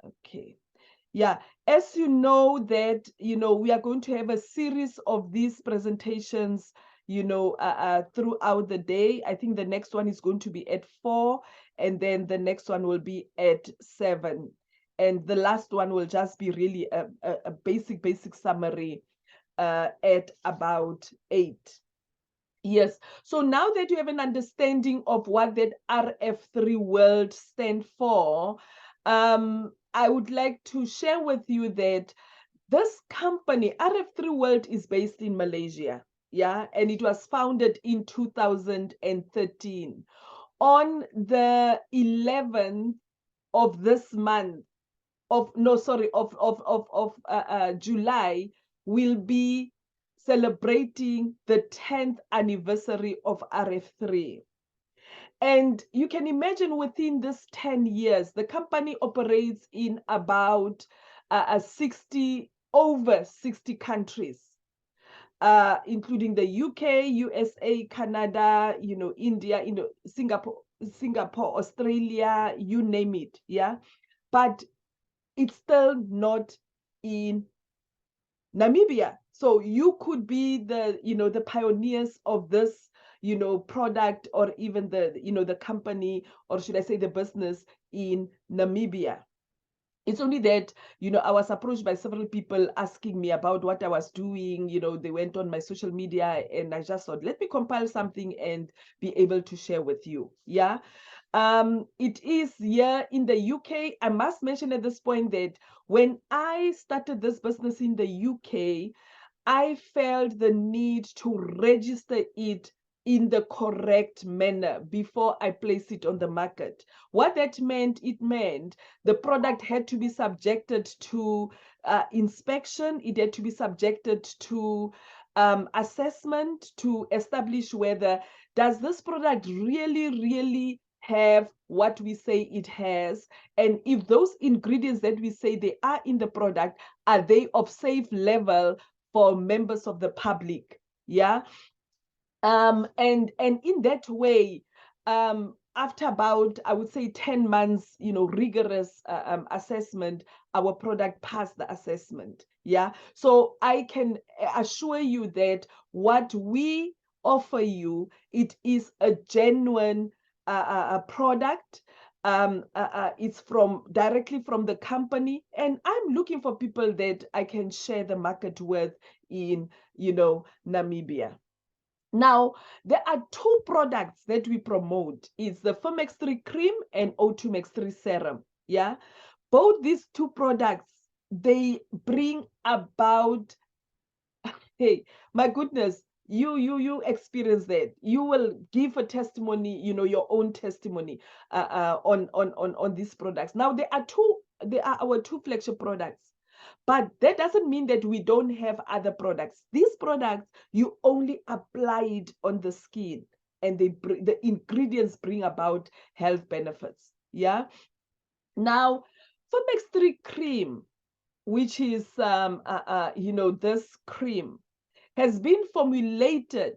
Okay. Yeah, as you know that, we are going to have a series of these presentations, throughout the day. I think the next one is going to be at 4, and then the next one will be at 7. And the last one will just be really a basic summary at about 8. Yes. So now that you have an understanding of what that RF3 World stand for, I would like to share with you that this company, RF3 World, is based in Malaysia. Yeah. And it was founded in 2013. On the 11th of this month, of July, will be celebrating the 10th anniversary of RF3. And you can imagine within this 10 years, the company operates in about over 60 countries, including the UK, USA, Canada, India, Singapore, Australia, you name it. Yeah. But it's still not in Namibia. So you could be the pioneers of this, product, or even the company, or should I say the business in Namibia. It's only that, I was approached by several people asking me about what I was doing. They went on my social media, and I just thought, let me compile something and be able to share with you. Yeah. It is here in the UK. I must mention at this point that when I started this business in the UK, I felt the need to register it in the correct manner before I place it on the market. What that meant, it meant the product had to be subjected to inspection. It had to be subjected to assessment to establish whether does this product really have what we say it has, and if those ingredients that we say they are in the product, are they of safe level for members of the public. Yeah. And in that way, after about, I would say, 10 months, rigorous assessment, our product passed the assessment. Yeah. So I can assure you that what we offer you, it is a genuine product. It's directly from the company, and I'm looking for people that I can share the market with in, Namibia. Now, there are two products that we promote. It's the Formex3 cream and O2 Max 3 serum. Yeah. Both these two products, they bring about, hey, my goodness, you experience that. You will give a testimony, your own testimony on these products. Now, they are our two flagship products. But that doesn't mean that we don't have other products. These products, you only apply it on the skin, and the ingredients bring about health benefits. Yeah. Now, Formex 3 cream, which is this cream, has been formulated,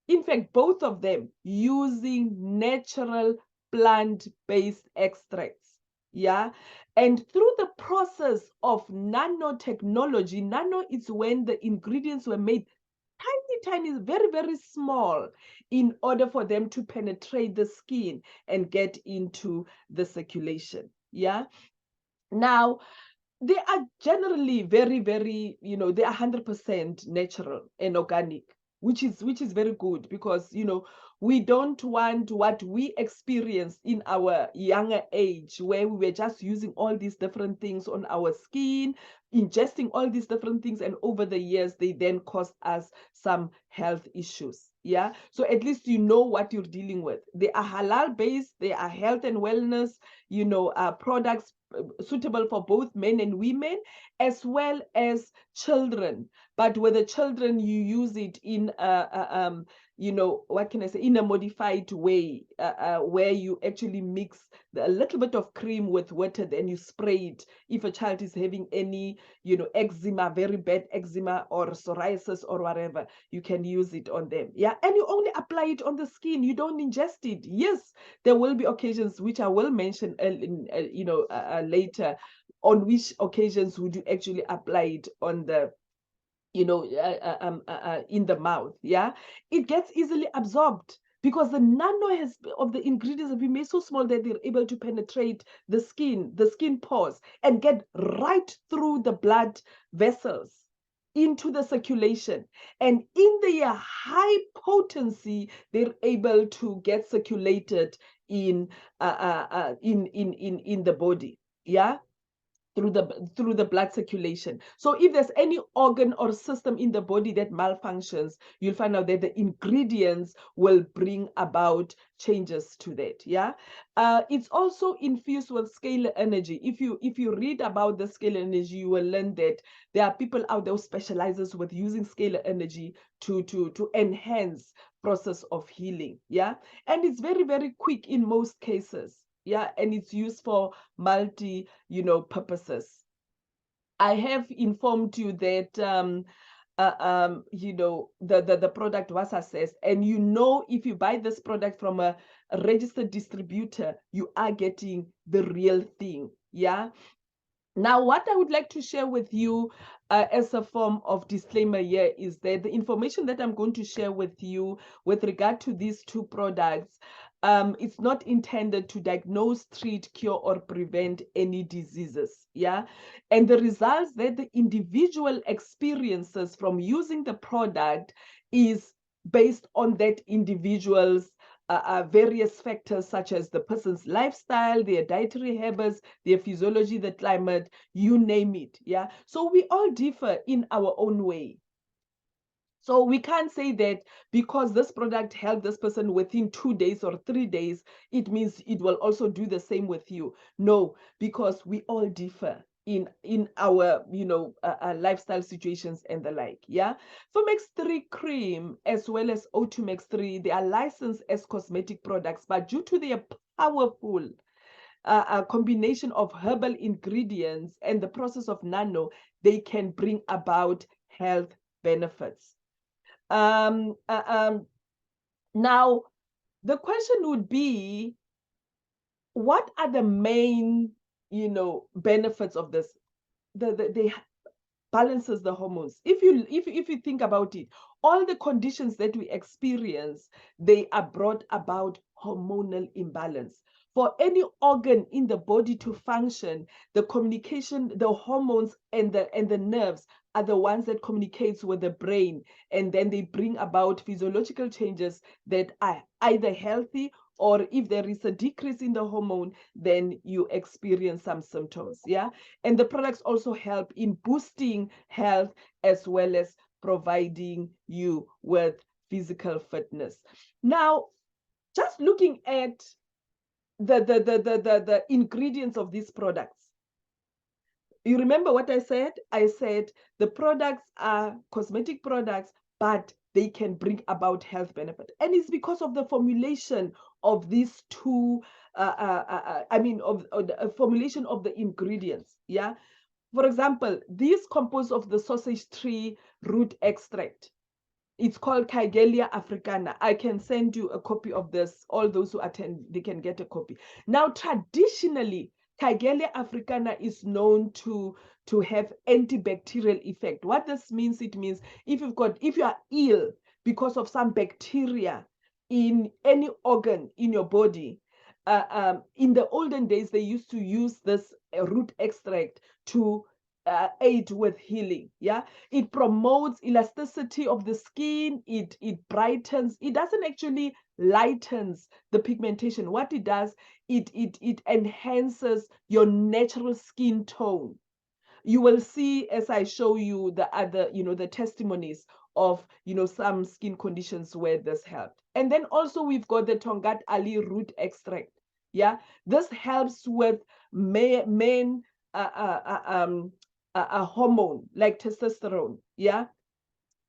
in fact, both of them, using natural plant-based extracts. Yeah. And through the process of nanotechnology, nano is when the ingredients were made tiny, very small, in order for them to penetrate the skin and get into the circulation. Yeah. Now, they are generally very, they are 100% natural and organic, which is very good, because we don't want what we experienced in our younger age, where we were just using all these different things on our skin, ingesting all these different things, and over the years they then caused us some health issues. Yeah. So at least you know what you're dealing with. They are halal based, they are health and wellness, products suitable for both men and women, as well as children. But with the children, you use it in what can I say, in a modified way, where you actually mix a little bit of cream with water, then you spray it. If a child is having any, eczema, very bad eczema, or psoriasis or whatever, you can use it on them. Yeah. And you only apply it on the skin. You don't ingest it. Yes, there will be occasions, which I will mention later, on which occasions would you actually apply it on the, in the mouth. Yeah, it gets easily absorbed because the nano has of the ingredients have been made so small that they're able to penetrate the skin pores, and get right through the blood vessels into the circulation. And in their high potency, they're able to get circulated in the body. Yeah, through the blood circulation. So if there's any organ or system in the body that malfunctions, you'll find out that the ingredients will bring about changes to that. Yeah, it's also infused with scalar energy. If you read about the scalar energy, you will learn that there are people out there who specializes with using scalar energy to enhance process of healing. Yeah, and it's very, very quick in most cases. Yeah, and it's used for multi purposes. I have informed you that the product was assessed, and if you buy this product from a registered distributor, you are getting the real thing. Yeah. Now, what I would like to share with you as a form of disclaimer here is that the information that I'm going to share with you with regard to these two products, it's not intended to diagnose, treat, cure, or prevent any diseases. Yeah. And the results that the individual experiences from using the product is based on that individual's various factors, such as the person's lifestyle, their dietary habits, their physiology, the climate, you name it. Yeah. So we all differ in our own way. So we can't say that because this product helped this person within 2 days or 3 days, it means it will also do the same with you. No, because we all differ in our lifestyle situations and the like. Yeah, Formex 3 cream as well as O2 Max 3, they are licensed as cosmetic products, but due to their powerful a combination of herbal ingredients and the process of nano, they can bring about health benefits. Now, the question would be, what are the main, benefits of this? They balances the hormones. If you think about it, all the conditions that we experience, they are brought about hormonal imbalance. For any organ in the body to function, the communication, the hormones and the nerves are the ones that communicates with the brain, and then they bring about physiological changes that are either healthy, or if there is a decrease in the hormone, then you experience some symptoms. Yeah. And the products also help in boosting health as well as providing you with physical fitness. Now, just looking at the ingredients of these products, you remember what I said? I said the products are cosmetic products, but they can bring about health benefit. And it's because of the formulation of these two, of the formulation of the ingredients. Yeah. For example, this composed of the sausage tree root extract. It's called Kigelia africana. I can send you a copy of this. All those who attend, they can get a copy. Now, traditionally, Kigelia africana is known to have antibacterial effect. What this means, it means if you are ill because of some bacteria in any organ in your body, in the olden days, they used to use this root extract to aid with healing. Yeah, it promotes elasticity of the skin. It brightens. It doesn't actually lightens the pigmentation. What it does, it enhances your natural skin tone. You will see as I show you the other, the testimonies of, some skin conditions where this helped. And then also we've got the Tongat Ali root extract. Yeah, this helps with men a hormone like testosterone. Yeah.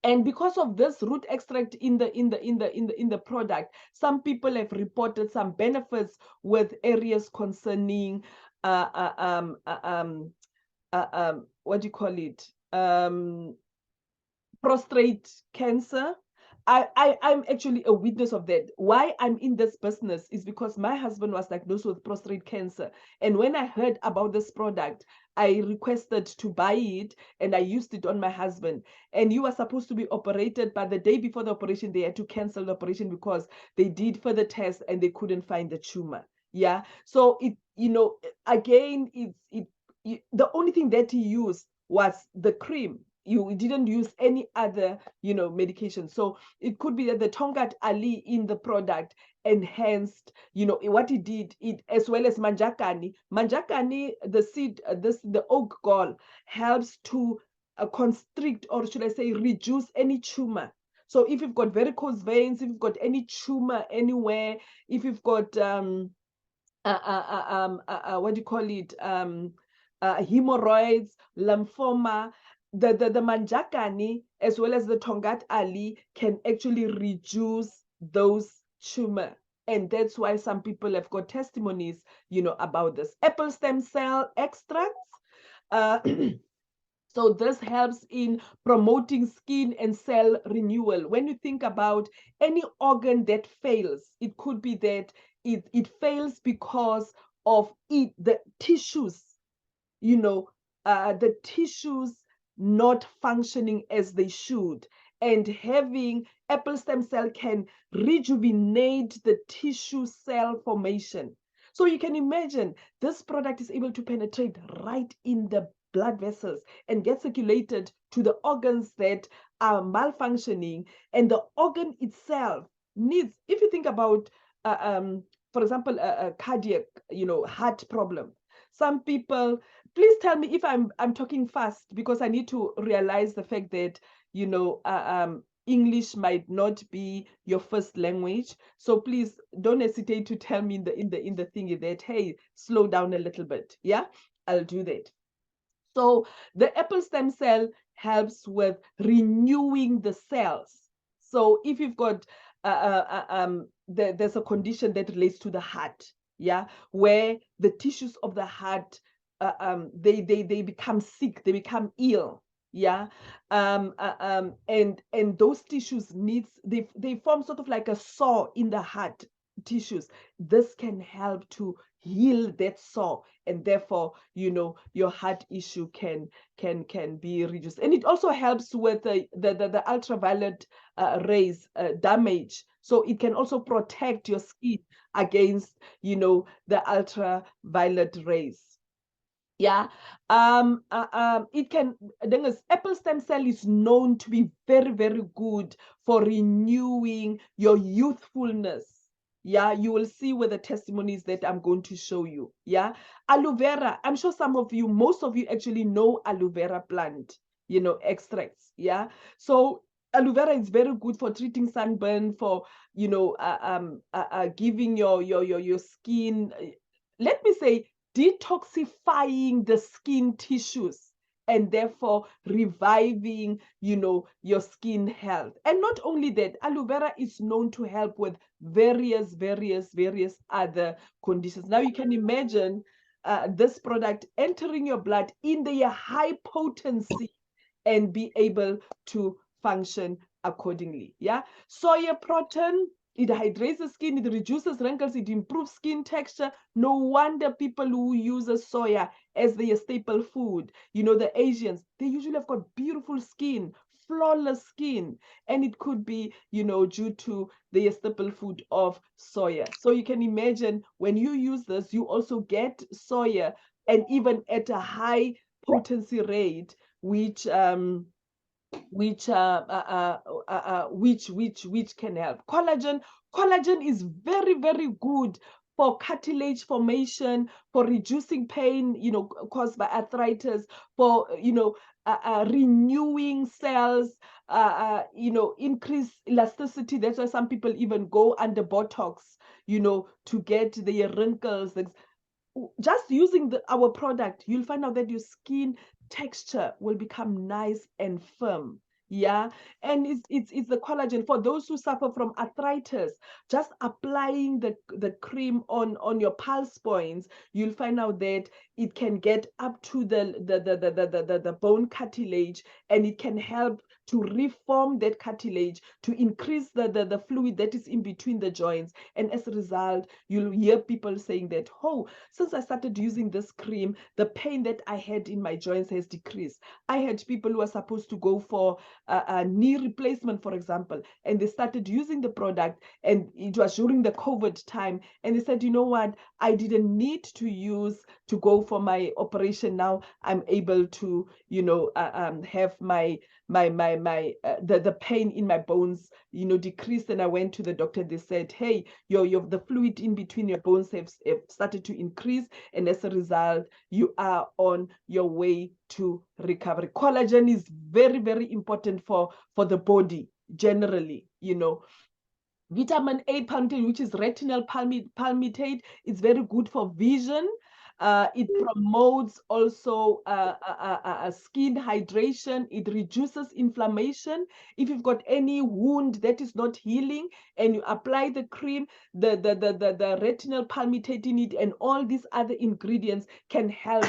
And because of this root extract in the product, some people have reported some benefits with areas concerning what do you call it, prostate cancer, I'm actually a witness of that. Why I'm in this business is because my husband was diagnosed with prostate cancer. And when I heard about this product, I requested to buy it and I used it on my husband. And he was supposed to be operated, but the day before the operation, they had to cancel the operation because they did further tests and they couldn't find the tumor. Yeah. So it, again, the only thing that he used was the cream. You didn't use any other, medication. So it could be that the Tongat Ali in the product enhanced, what he did, it as well as manjakani. Manjakani, the seed, the oak gall helps to constrict, or should I say, reduce any tumor. So if you've got varicose veins, if you've got any tumor anywhere, if you've got what do you call it? Hemorrhoids, lymphoma. The manjakani as well as the Tongat Ali can actually reduce those tumor. And that's why some people have got testimonies, about this. Apple stem cell extracts. So this helps in promoting skin and cell renewal. When you think about any organ that fails, it could be that it fails because of the tissues, the tissues not functioning as they should. And having apple stem cell can rejuvenate the tissue cell formation. So you can imagine this product is able to penetrate right in the blood vessels and get circulated to the organs that are malfunctioning. And the organ itself needs, if you think about, for example, a cardiac, heart problem. Some people, please tell me if I'm talking fast, because I need to realize the fact that, English might not be your first language. So please don't hesitate to tell me in the thingy that, hey, slow down a little bit. Yeah, I'll do that. So the apple stem cell helps with renewing the cells. So if you've got there's a condition that relates to the heart, yeah, where the tissues of the heart they become sick, they become ill, yeah, and those tissues they form sort of like a sore in the heart tissues. This can help to heal that sore, and therefore your heart issue can be reduced. And it also helps with the ultraviolet rays damage, so it can also protect your skin against the ultraviolet rays. Yeah. It can, apple stem cell is known to be very, very good for renewing your youthfulness. Yeah, you will see with the testimonies that I'm going to show you. Yeah. Aloe vera, I'm sure most of you actually know aloe vera plant, extracts. Yeah. So aloe vera is very good for treating sunburn, for giving your skin, let me say, detoxifying the skin tissues, and therefore reviving your skin health. And not only that, aloe vera is known to help with various other conditions. Now you can imagine this product entering your blood in the high potency and be able to function accordingly. Yeah. Soya protein, it hydrates the skin, it reduces wrinkles, it improves skin texture. No wonder people who use soya as their staple food, the Asians, they usually have got beautiful skin, flawless skin. And it could be, due to their staple food of soya. So you can imagine when you use this, you also get soya, and even at a high potency rate, which which can help. Collagen is very, very good for cartilage formation, for reducing pain, caused by arthritis, for renewing cells, increase elasticity. That's why some people even go under Botox, to get their wrinkles. Just using our product, you'll find out that your skin texture will become nice and firm. Yeah. And it's the collagen. For those who suffer from arthritis, just applying the cream on your pulse points, you'll find out that it can get up to the bone cartilage, and it can help to reform that cartilage, to increase the fluid that is in between the joints. And as a result, you'll hear people saying that, oh, since I started using this cream, the pain that I had in my joints has decreased. I had people who are supposed to go for a knee replacement, for example, and they started using the product, and it was during the COVID time, and they said, you know what, I didn't need to go for my operation. Now I'm able to, have the pain in my bones, decreased. And I went to the doctor. They said, hey, the fluid in between your bones have started to increase, and as a result, you are on your way to recovery. Collagen is very, very important for the body generally. Vitamin A palmitate, which is retinal palmitate, is very good for vision. It promotes also skin hydration. It reduces inflammation. If you've got any wound that is not healing and you apply the cream, the retinal palmitate in it and all these other ingredients can help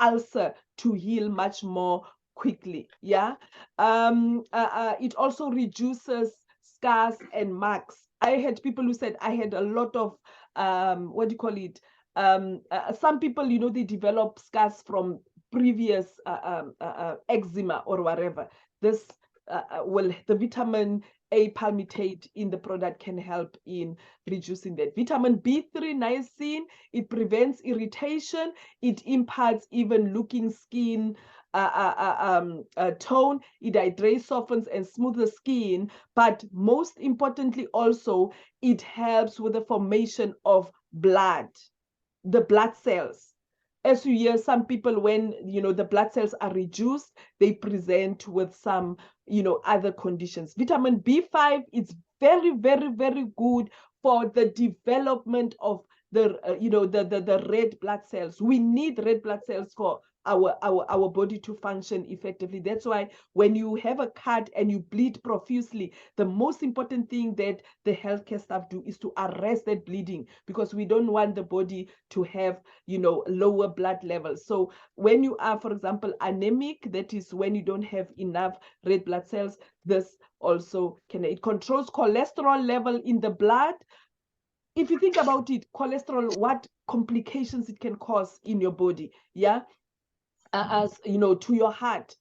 ulcer to heal much more quickly. Yeah. It also reduces scars and marks. I had people who said I had a lot of some people, they develop scars from previous eczema or whatever. This the vitamin A palmitate in the product can help in reducing that. Vitamin B3 niacin, it prevents irritation. It imparts even looking skin tone. It hydrates, softens, and smooths the skin. But most importantly, also, it helps with the formation of blood, the blood cells. As you hear, some people, when the blood cells are reduced, they present with some other conditions. Vitamin B5 is very, very, very good for the development of the red blood cells. We need red blood cells for our body to function effectively. That's why when you have a cut and you bleed profusely, the most important thing that the healthcare staff do is to arrest that bleeding, because we don't want the body to have lower blood levels. So when you are, for example, anemic, that is when you don't have enough red blood cells, this also it controls cholesterol level in the blood. If you think about it, cholesterol, what complications it can cause in your body. Yeah. As to your heart.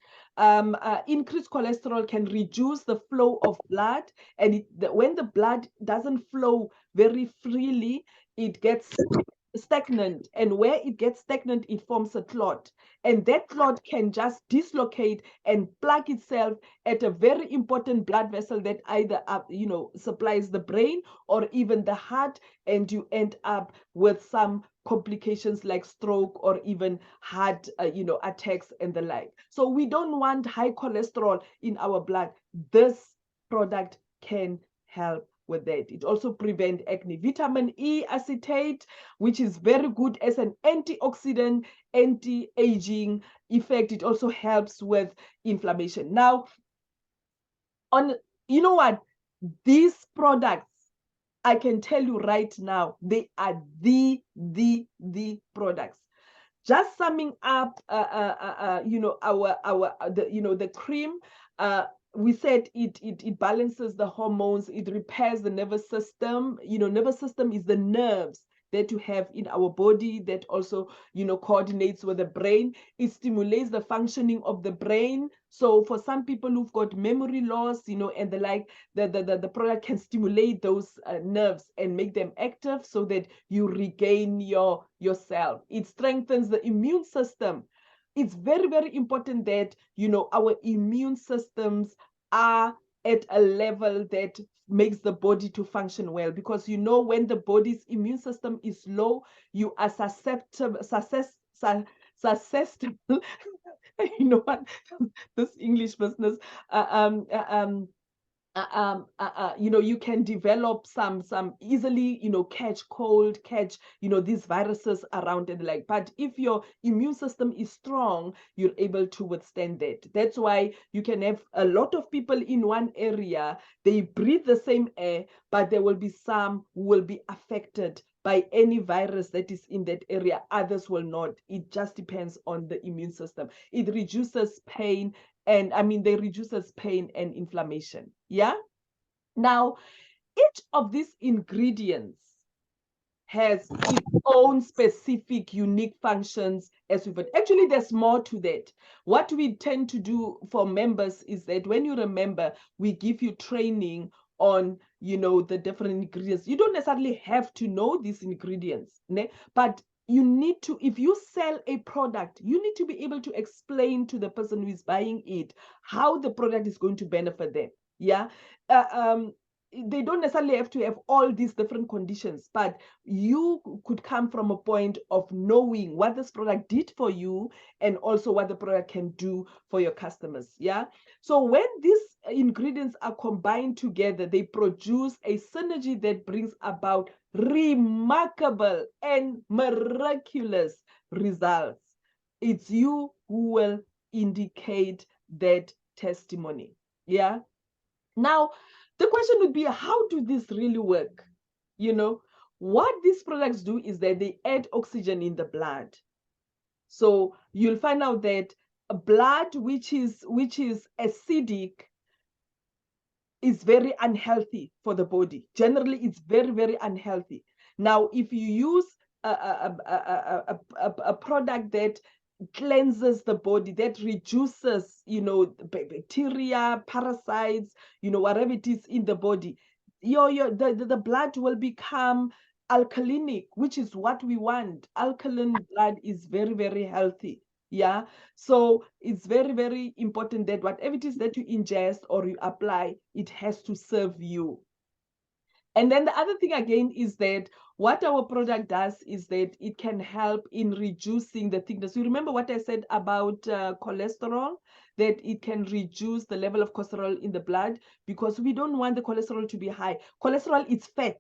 Increased cholesterol can reduce the flow of blood, and when the blood doesn't flow very freely, it gets stagnant, and where it gets stagnant, it forms a clot, and that clot can just dislocate and plug itself at a very important blood vessel that either supplies the brain or even the heart, and you end up with some complications like stroke or even heart attacks and the like. So we don't want high cholesterol in our blood. This product can help with that. It also prevents acne. Vitamin E acetate, which is very good as an antioxidant, anti-aging effect. It also helps with inflammation. Now, you know what? These products, I can tell you right now, they are the products. Just summing up, the cream. We said it balances the hormones, it repairs the nervous system. Nervous system is the nerves that you have in our body that also coordinates with the brain. It stimulates the functioning of the brain. So for some people who've got memory loss, and the like, the product can stimulate those nerves and make them active so that you regain yourself. It strengthens the immune system. It's very, very important that our immune systems are at a level that makes the body to function well, because when the body's immune system is low, you are susceptible you know what, this English business, you can develop some easily, catch cold, catch, these viruses around and like. But if your immune system is strong, you're able to withstand that. That's why you can have a lot of people in one area, they breathe the same air, but there will be some who will be affected by any virus that is in that area. Others will not. It just depends on the immune system. It reduces pain, and they reduces pain and inflammation. Yeah. Now, each of these ingredients has its own specific unique functions, as we've actually, there's more to that. What we tend to do for members is that when you remember, we give you training on the different ingredients. You don't necessarily have to know these ingredients, but you need to, if you sell a product, you need to be able to explain to the person who is buying it how the product is going to benefit them. Yeah. They don't necessarily have to have all these different conditions, but you could come from a point of knowing what this product did for you and also what the product can do for your customers. Yeah. So when these ingredients are combined together, they produce a synergy that brings about remarkable and miraculous results. It's you who will indicate that testimony. Yeah. Now, the question would be, how do this really work? What these products do is that they add oxygen in the blood. So you'll find out that blood which is acidic is very unhealthy for the body. Generally, it's very, very unhealthy. Now, if you use a product that cleanses the body, that reduces, bacteria, parasites, whatever it is in the body, the blood will become alkalinic, which is what we want. Alkaline blood is very, very healthy. Yeah. So it's very, very important that whatever it is that you ingest or you apply, it has to serve you. And then the other thing again is that what our product does is that it can help in reducing the thickness. You remember what I said about cholesterol, that it can reduce the level of cholesterol in the blood, because we don't want the cholesterol to be high. Cholesterol is fat.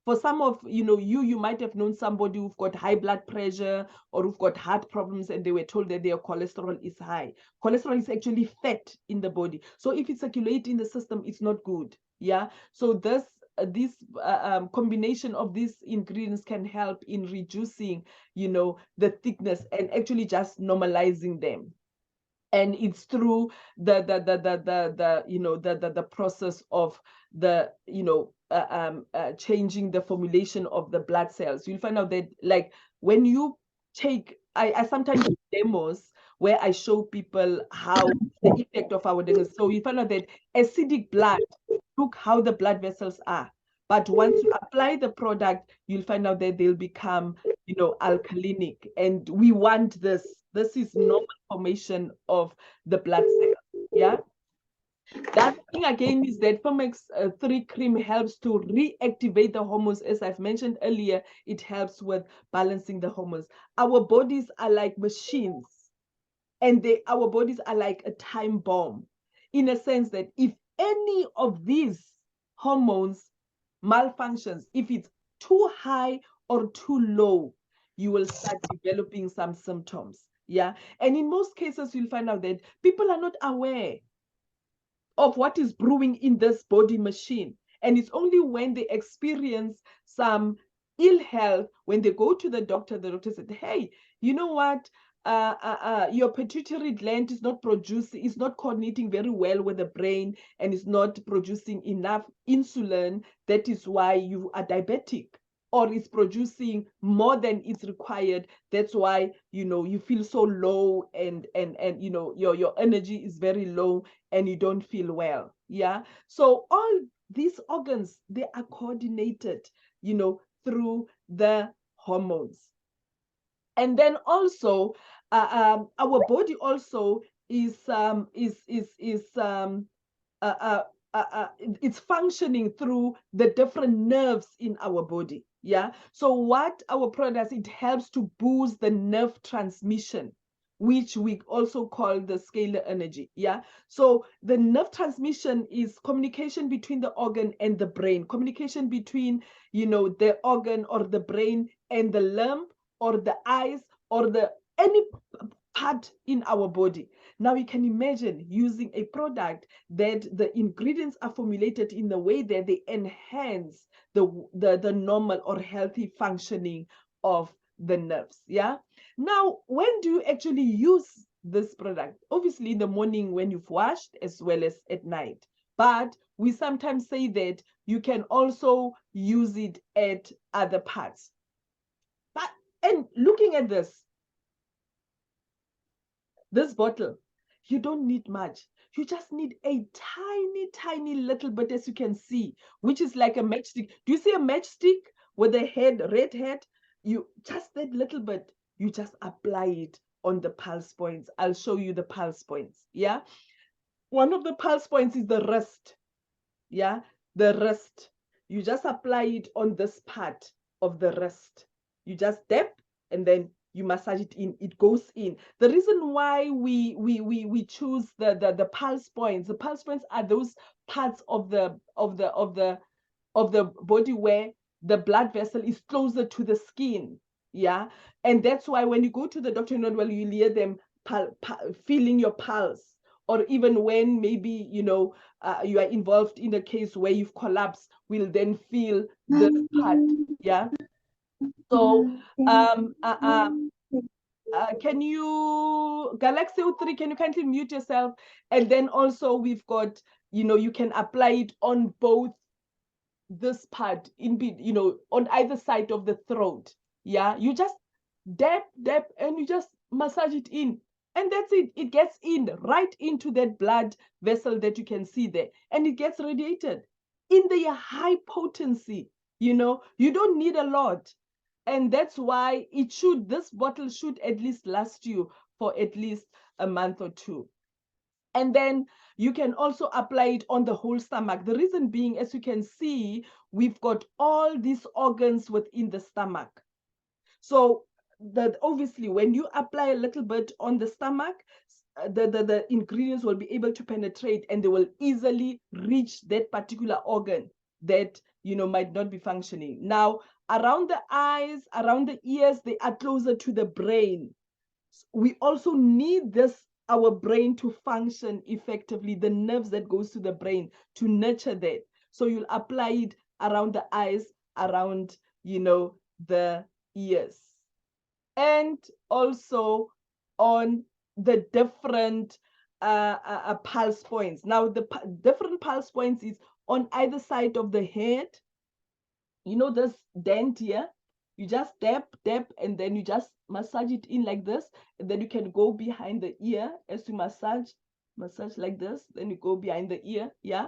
For some of you might have known somebody who've got high blood pressure or who've got heart problems, and they were told that their cholesterol is high. Cholesterol is actually fat in the body. So if it circulates in the system, it's not good. Yeah. So this combination of these ingredients can help in reducing, the thickness and actually just normalizing them. And it's through the process of the changing the formulation of the blood cells. You'll find out that, like, when you take, I sometimes do demos where I show people how the effect of our demos. So you find out that acidic blood, look how the blood vessels are. But once you apply the product, you'll find out that they'll become, alkalinic. And we want this. This is normal formation of the blood cell. Yeah. That thing again is that Formex 3 cream helps to reactivate the hormones. As I've mentioned earlier, it helps with balancing the hormones. Our bodies are like machines, and our bodies are like a time bomb, in a sense that if any of these hormones malfunctions, if it's too high or too low, you will start developing some symptoms. Yeah. And in most cases, you'll find out that people are not aware of what is brewing in this body machine. And it's only when they experience some ill health, when they go to the doctor said, hey, you know what? Your pituitary gland is not coordinating very well with the brain, and is not producing enough insulin. That is why you are diabetic, or it's producing more than it's required. That's why you feel so low, and your energy is very low, and you don't feel well. Yeah. So all these organs, they are coordinated through the hormones. And then also our body also is it's functioning through the different nerves in our body. Yeah. So what our product does, it helps to boost the nerve transmission, which we also call the scalar energy. Yeah. So the nerve transmission is communication between the organ and the brain, communication between, the organ or the brain and the limb or the eyes or any part in our body. Now you can imagine using a product that the ingredients are formulated in a way that they enhance the normal or healthy functioning of the nerves. Yeah. Now, when do you actually use this product? Obviously in the morning when you've washed, as well as at night. But we sometimes say that you can also use it at other parts. But, and looking at this bottle, you don't need much. You just need a tiny little bit, as you can see, which is like a matchstick. Do you see a matchstick with a red head? You just that little bit, you just apply it on the pulse points. I'll show you the pulse points. Yeah. One of the pulse points is the wrist. Yeah. The wrist. You just apply it on this part of the wrist. You just dip and then you massage it in, it goes in. The reason why we choose the pulse points, the pulse points are those parts of the body where the blood vessel is closer to the skin. Yeah. And that's why when you go to the doctor, you'll hear them feeling your pulse, or even when maybe you are involved in a case where you've collapsed, will then feel this part. Yeah. So can you, Galaxy 03, can you kindly mute yourself? And then also we've got, you can apply it on both this part, on either side of the throat. Yeah, you just dab, and you just massage it in. And that's it. It gets in right into that blood vessel that you can see there. And it gets radiated in the high potency. You don't need a lot. And that's why this bottle should at least last you for at least a month or two. And then you can also apply it on the whole stomach. The reason being, as you can see, we've got all these organs within the stomach. So that obviously when you apply a little bit on the stomach, the ingredients will be able to penetrate and they will easily reach that particular organ that might not be functioning. Now, around the eyes, around the ears, they are closer to the brain. We also need our brain to function effectively, the nerves that goes to the brain to nurture that. So you'll apply it around the eyes, around the ears, and also on the different pulse points. Now the different pulse points is on either side of the head. This dent here, you just dab, and then you just massage it in like this, and then you can go behind the ear as you massage like this, then you go behind the ear. Yeah.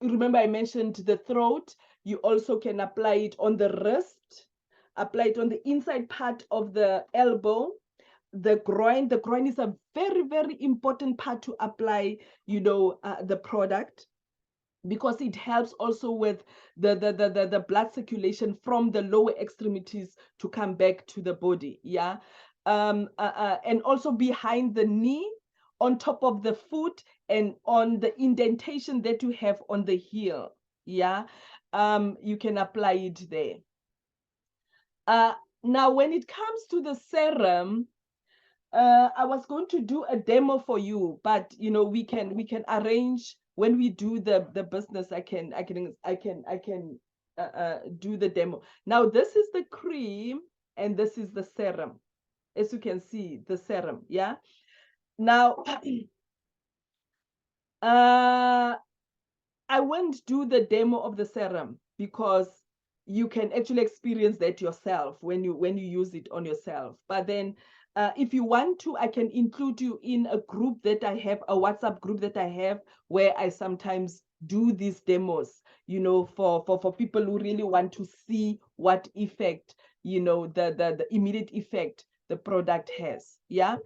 Remember I mentioned the throat. You also can apply it on the wrist, apply it on the inside part of the elbow, the groin. The groin is a very, very important part to apply the product, because it helps also with the blood circulation from the lower extremities to come back to the body. Yeah. And also behind the knee, on top of the foot, and on the indentation that you have on the heel. Yeah. You can apply it there. Now when it comes to the serum, I was going to do a demo for you, but we can arrange when we do the business. I can do the demo. Now this is the cream and this is the serum. As you can see, the serum. Yeah. Now I won't do the demo of the serum because you can actually experience that yourself when you use it on yourself. But then if you want to, I can include you in a group that I have, a WhatsApp group that I have, where I sometimes do these demos, for people who really want to see what effect, the immediate effect the product has. Yeah.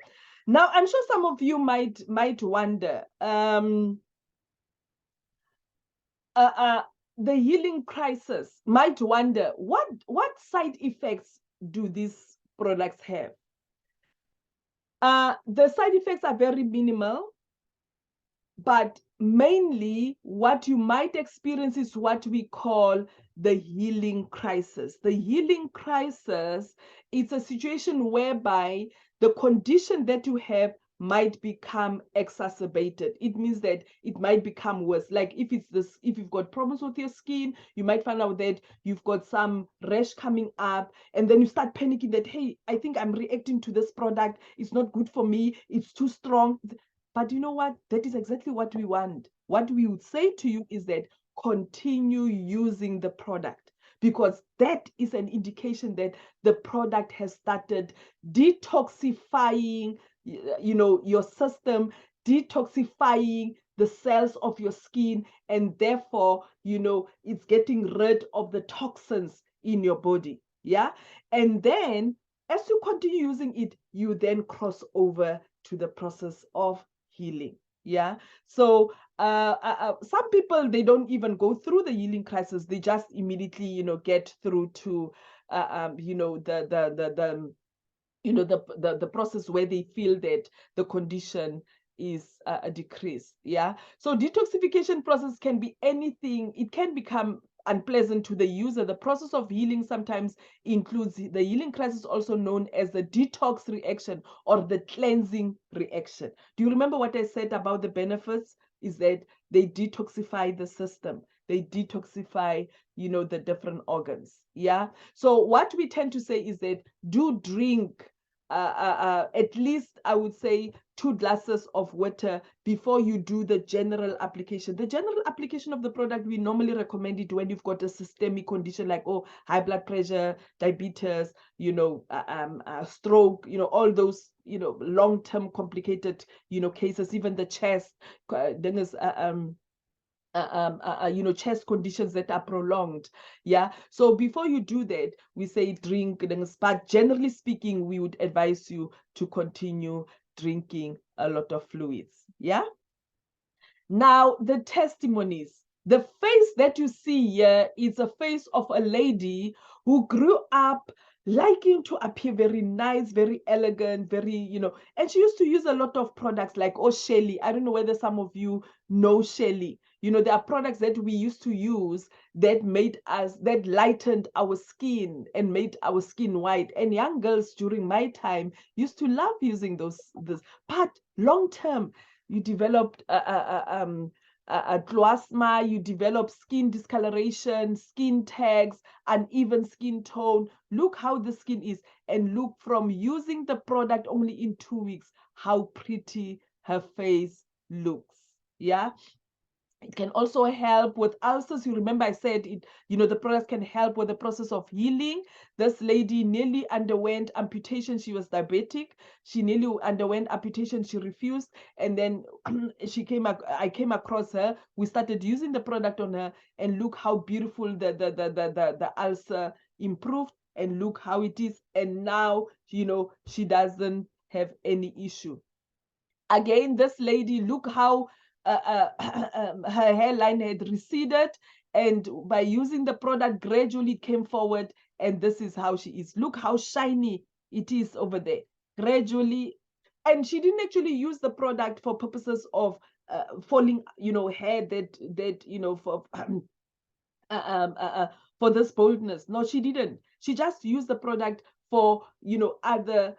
Now, I'm sure some of you might wonder, the healing crisis might wonder, what side effects do these products have? The side effects are very minimal, but mainly what you might experience is what we call the healing crisis. The healing crisis is a situation whereby the condition that you have might become exacerbated. It means that it might become worse. Like if you've got problems with your skin, you might find out that you've got some rash coming up, and then you start panicking that, hey, I think I'm reacting to this product. It's not good for me. It's too strong. But you know what? That is exactly what we want. What we would say to you is that continue using the product, because that is an indication that the product has started detoxifying, your system, detoxifying the cells of your skin, and therefore, it's getting rid of the toxins in your body. Yeah. And then as you continue using it, you then cross over to the process of healing. Yeah. So some people, they don't even go through the healing crisis. They just immediately, get through to, the process where they feel that the condition is decreased. Yeah. So detoxification process can be anything. It can become unpleasant to the user. The process of healing sometimes includes the healing crisis, also known as the detox reaction or the cleansing reaction. Do you remember what I said about the benefits? Is that they detoxify the system. They detoxify, the different organs. Yeah. So what we tend to say is that do drink at least, I would say, 2 glasses of water before you do the general application. The general application of the product, we normally recommend it when you've got a systemic condition like, high blood pressure, diabetes, stroke, all those, long-term complicated, cases, even the chest. Then there's chest conditions that are prolonged. Yeah. So before you do that, we say drink, but generally speaking, we would advise you to continue drinking a lot of fluids. Yeah. Now, the testimonies. The face that you see here is a face of a lady who grew up liking to appear very nice, very elegant, very, and she used to use a lot of products like, Shelly. I don't know whether some of you know Shelly. There are products that we used to use that lightened our skin and made our skin white. And young girls during my time used to love using this. But long term, you developed chloasma, you develop skin discoloration, skin tags, uneven skin tone. Look how the skin is, and look, from using the product only in 2 weeks, how pretty her face looks. Yeah. It can also help with ulcers. You remember I said it, the products can help with the process of healing. This lady nearly underwent amputation. She was diabetic. She nearly underwent amputation. She refused. And then I came across her. We started using the product on her, and look how beautiful the ulcer improved, and look how it is. And now, she doesn't have any issue. Again, this lady, look how her hairline had receded, and by using the product, gradually it came forward, and this is how she is. Look how shiny it is over there, gradually. And she didn't actually use the product for purposes of falling, hair that for this boldness. No, she didn't. She just used the product for, other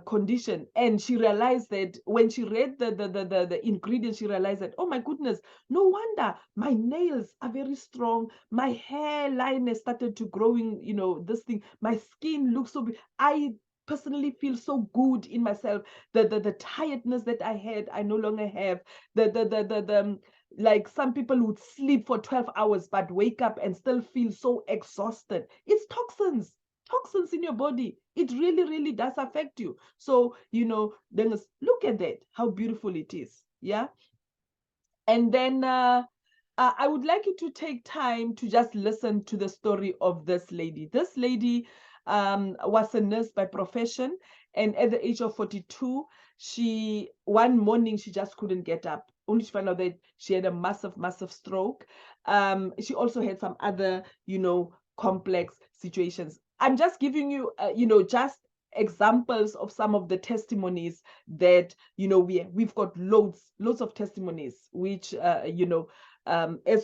condition. And she realized that when she read the ingredients, she realized that, oh my goodness, no wonder my nails are very strong. My hairline has started to growing, this thing. My skin looks so big. I personally feel so good in myself. The tiredness that I had, I no longer have. Like some people would sleep for 12 hours but wake up and still feel so exhausted. It's toxins in your body. It really, really does affect you. So, then look at that, how beautiful it is. Yeah. And then I would like you to take time to just listen to the story of this lady. This lady was a nurse by profession, and at the age of 42, one morning she just couldn't get up, only to find out that she had a massive stroke. She also had some other, complex situations. I'm just giving you, just examples of some of the testimonies that, we've got loads of testimonies, which, as you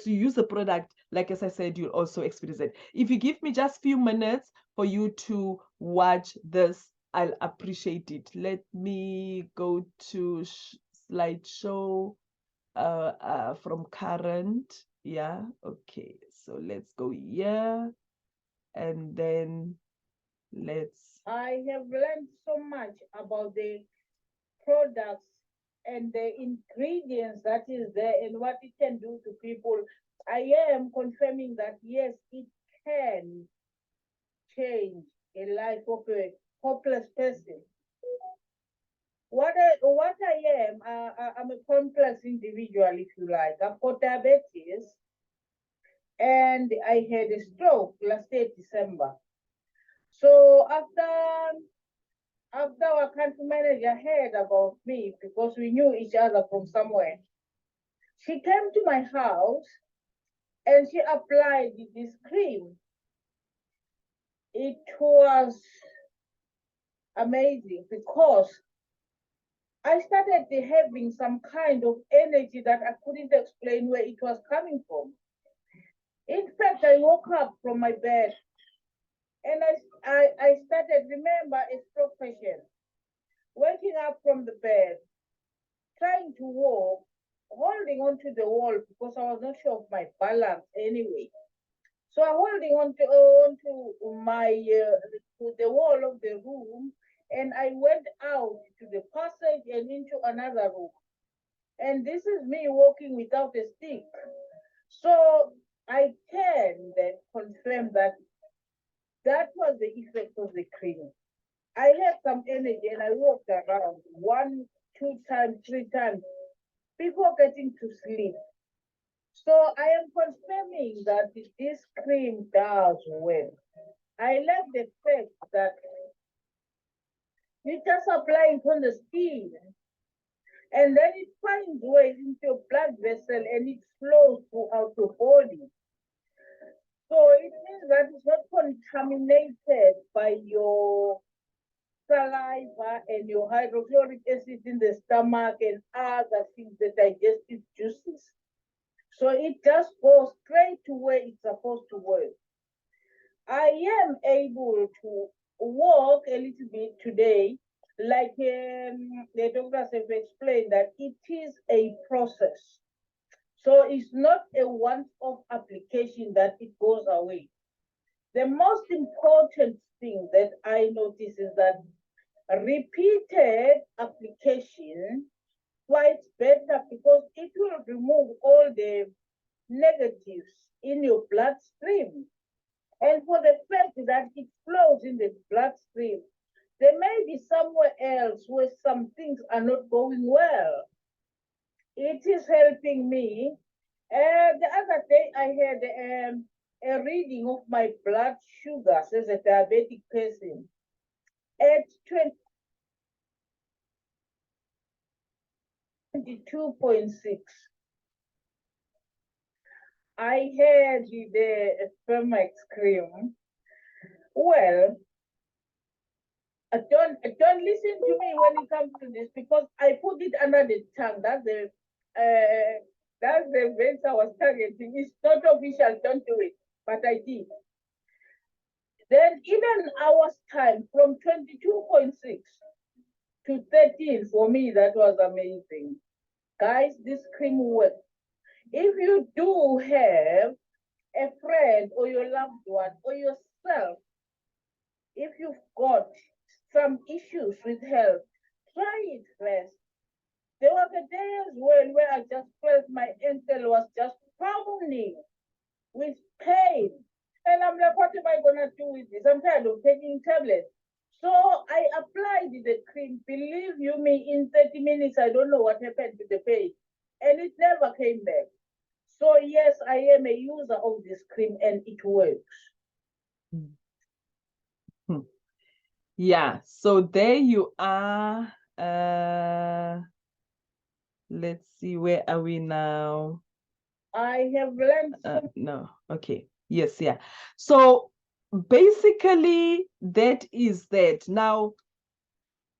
use the product, like as I said, you'll also experience it. If you give me just few minutes for you to watch this I'll appreciate it. Let me go to slideshow from current. Yeah, okay. So let's go here, and then let's. I have learned so much about the products and the ingredients that is there and what it can do to people. I am confirming that yes, it can change a life of a hopeless person. What I am, I'm a complex individual, if you like. I've got diabetes, and I had a stroke last year, December. So after our country manager heard about me because we knew each other from somewhere, she came to my house and she applied this cream. It was amazing because I started having some kind of energy that I couldn't explain where it was coming from. In fact, I woke up from my bed and I started, remember, a stroke patient, waking up from the bed, trying to walk, holding onto the wall because I was not sure of my balance anyway. So I'm holding onto my to the wall of the room, and I went out to the passage and into another room. And this is me walking without a stick. So I can then confirm that that was the effect of the cream. I had some energy and I walked around one, two times, three times before getting to sleep. So I am confirming that this cream does well. I like the fact that you just apply it on the skin and then it finds way into your blood vessel and it flows throughout your body. So it means that it's not contaminated by your saliva and your hydrochloric acid in the stomach and other things, the digestive juices. So it just goes straight to where it's supposed to work. I am able to walk a little bit today, like the doctors have explained that it is a process. So it's not a once-off application that it goes away. The most important thing that I notice is that repeated application quite better because it will remove all the negatives in your bloodstream. And for the fact that it flows in the bloodstream, there may be somewhere else where some things are not going well. It is helping me. And the other day, I had a reading of my blood sugars as a diabetic person at 22.6. I had the Spermax cream. Well, don't listen to me when it comes to this because I put it under the tongue. That's the event I was targeting. It's not official, don't do it. But I did. Then in an hour's time, from 22.6 to 13, for me, that was amazing. Guys, this cream works. If you do have a friend or your loved one or yourself, if you've got some issues with health, try it first. There was a day as well where I just felt my ankle was just pounding with pain. And I'm like, what am I going to do with this? I'm tired of taking tablets. So I applied the cream. Believe you me, in 30 minutes, I don't know what happened to the pain. And it never came back. So yes, I am a user of this cream and it works. Yeah, so there you are. Let's see, where are we now? I have learned no, okay. Yes, yeah. So basically, that is that. Now,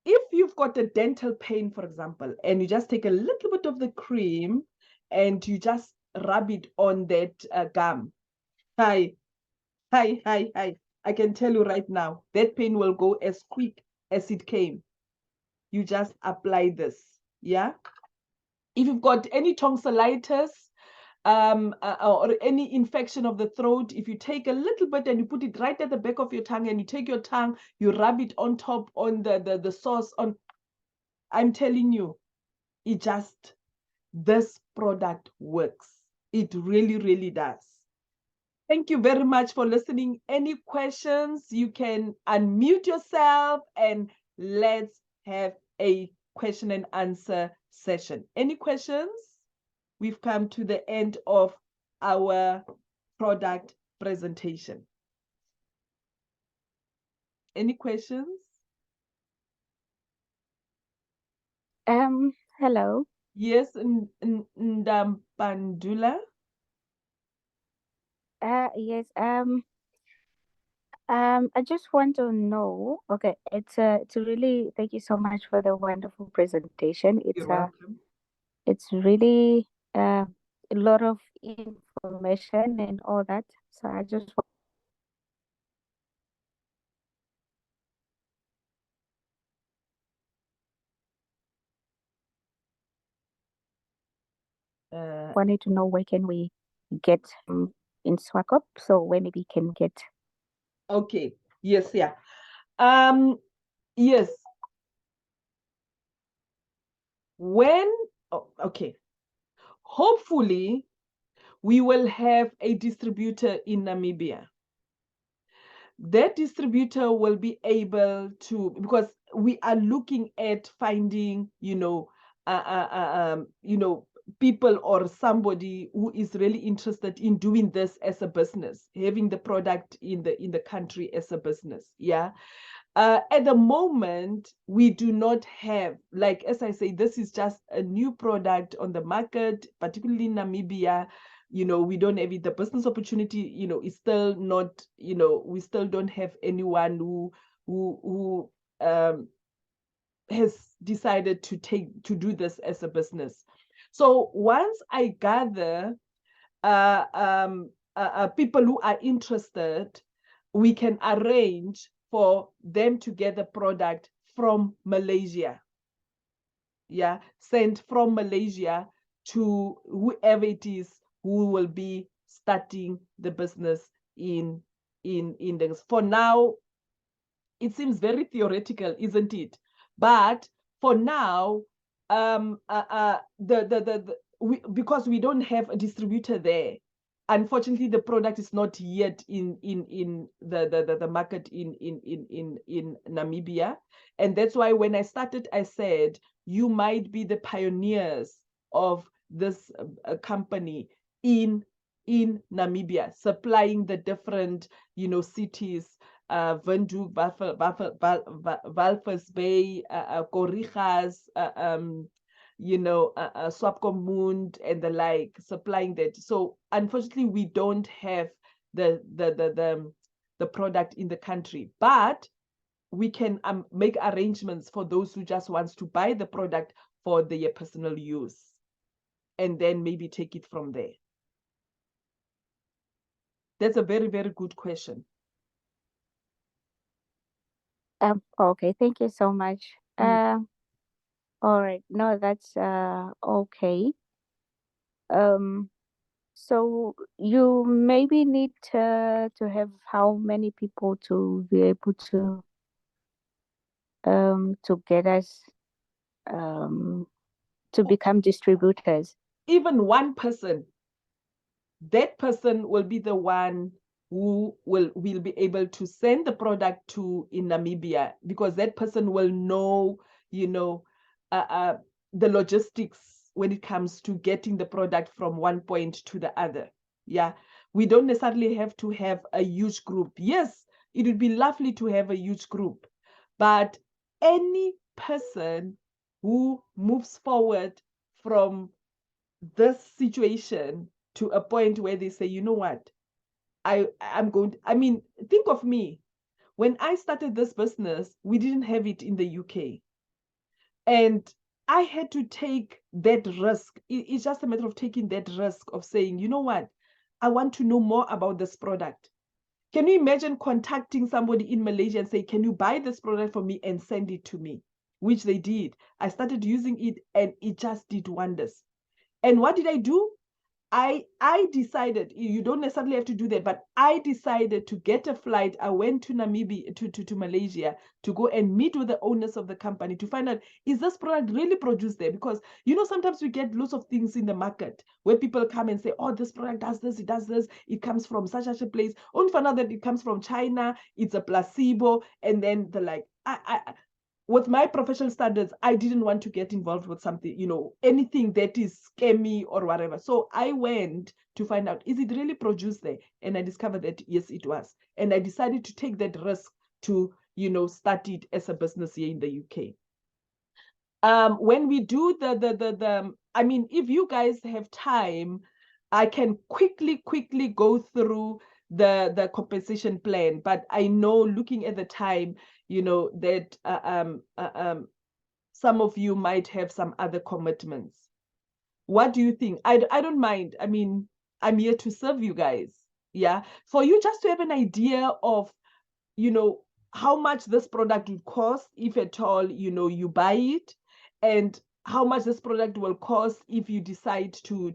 if you've got a dental pain, for example, and you just take a little bit of the cream and you just rub it on that gum, hi, I can tell you right now, that pain will go as quick as it came. You just apply this, yeah? If you've got any tonsillitis, or any infection of the throat, if you take a little bit and you put it right at the back of your tongue, and you take your tongue, you rub it on top on the sauce on, I'm telling you, this product works. It really, really does. Thank you very much for listening. Any questions, you can unmute yourself and let's have a question and answer session. Any questions? We've come to the end of our product presentation. Any questions? Hello. Yes, Ndambandula. Yes. I just want to know. Okay, it's really, thank you so much for the wonderful presentation. You're welcome. It's really a lot of information and all that. So I just wanted to know where can we get in Swakop, so where maybe can get. Okay. Yes. Yeah. Yes. When, okay. Hopefully, we will have a distributor in Namibia. That distributor will be able to, because we are looking at finding, people or somebody who is really interested in doing this as a business, having the product in the country as a business. Yeah. At the moment, we do not have, like, as I say, this is just a new product on the market, particularly in Namibia. We don't have it. The business opportunity, is still not, we still don't have anyone who has decided to do this as a business. So once I gather people who are interested, we can arrange for them to get the product from Malaysia. Yeah, sent from Malaysia to whoever it is who will be starting the business in this. For now, it seems very theoretical, isn't it? But for now, because we don't have a distributor there, unfortunately, the product is not yet in the market in Namibia. And that's why when I started, I said, you might be the pioneers of this company in Namibia, supplying the different, cities, Windhoek, Walvis Bay, Korrigas, Swakopmund and the like, supplying that. So unfortunately, we don't have the product in the country, but we can make arrangements for those who just wants to buy the product for their personal use, and then maybe take it from there. That's a very, very good question. Okay, thank you so much. All right, no, that's okay. So you maybe need to have how many people to be able to get us to become distributors? Even one person, that person will be the one who will be able to send the product to in Namibia, because that person will know, the logistics when it comes to getting the product from one point to the other. Yeah, we don't necessarily have to have a huge group. Yes, it would be lovely to have a huge group, but any person who moves forward from this situation to a point where they say, you know what, think of me. When I started this business, we didn't have it in the UK. And I had to take that risk. It's just a matter of taking that risk of saying, you know what, I want to know more about this product. Can you imagine contacting somebody in Malaysia and say, can you buy this product for me and send it to me? Which they did. I started using it and it just did wonders. And what did I do? I decided, you don't necessarily have to do that, but I decided to get a flight. I went to Namibia, to Malaysia, to go and meet with the owners of the company to find out, is this product really produced there? Because, you know, sometimes we get lots of things in the market where people come and say, oh, this product does this, it comes from such a place. Only find out that it comes from China, it's a placebo. And then they're like, with my professional standards, I didn't want to get involved with something, you know, anything that is scammy or whatever. So I went to find out, is it really produced there? And I discovered that, yes, it was. And I decided to take that risk to, you know, start it as a business here in the UK. When we do I mean, if you guys have time, I can quickly go through the compensation plan, but I know, looking at the time, you know, that some of you might have some other commitments. What do you think? I don't mind. I mean, I'm here to serve you guys. Yeah, for you just to have an idea of, you know, how much this product would cost if at all, you know, you buy it, and how much this product will cost if you decide to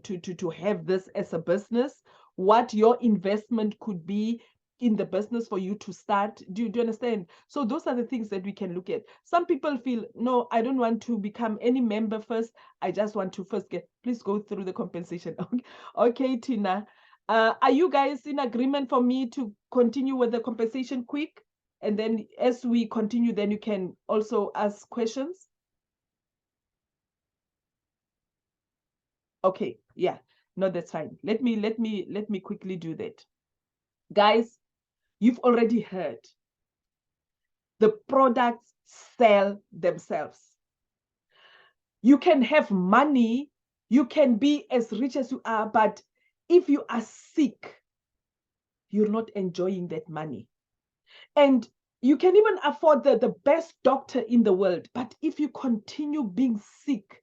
have this as a business, what your investment could be in the business for you to start. Do you understand? So those are the things that we can look at. Some people feel, no, I don't want to become any member first. I just want to first get, please go through the compensation. Okay, Tina. Are you guys in agreement for me to continue with the compensation quick? And then as we continue, then you can also ask questions. Okay, yeah, no, that's fine. Let me quickly do that. Guys, you've already heard the products sell themselves. You can have money, you can be as rich as you are, but if you are sick, you're not enjoying that money. And you can even afford the best doctor in the world, but if you continue being sick,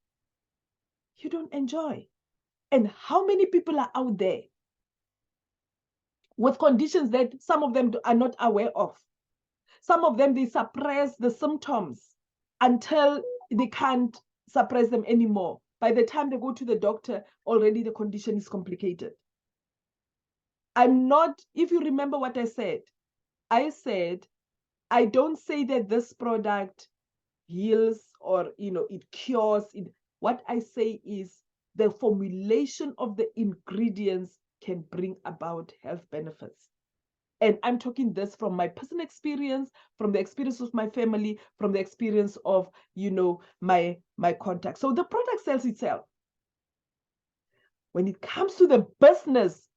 you don't enjoy. And how many people are out there with conditions that some of them are not aware of? Some of them, they suppress the symptoms until they can't suppress them anymore. By the time they go to the doctor, already the condition is complicated. I'm not, if you remember what I said, I don't say that this product heals or, you know, it cures it. What I say is the formulation of the ingredients can bring about health benefits. And I'm talking this from my personal experience, from the experience of my family, from the experience of, you know, my contacts. So the product sells itself. When it comes to the business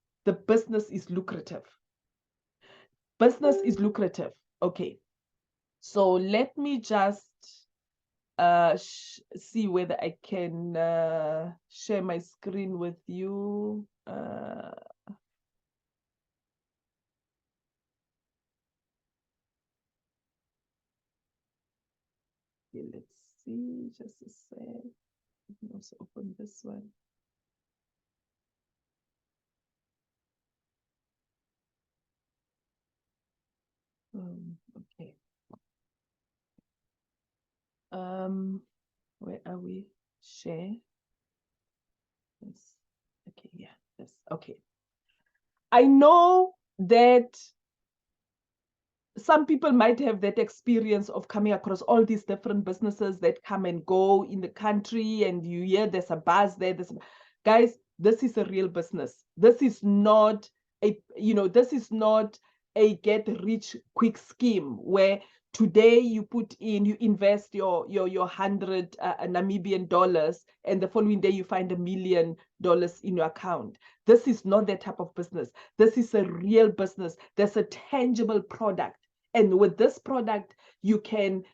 is lucrative. Business is lucrative. Okay. So let me just see whether I can share my screen with you. Okay, let's see, just a sec. I can also open this one. Okay. Where are we? Share. Yes. Okay, yeah. Yes. Okay. I know that some people might have that experience of coming across all these different businesses that come and go in the country, and you hear there's a buzz there. Guys, this is a real business. This is not this is not a get rich quick scheme where today you invest your 100 Namibian dollars, and the following day you find $1 million in your account. This is not that type of business. This is a real business. There's a tangible product. And with this product, you can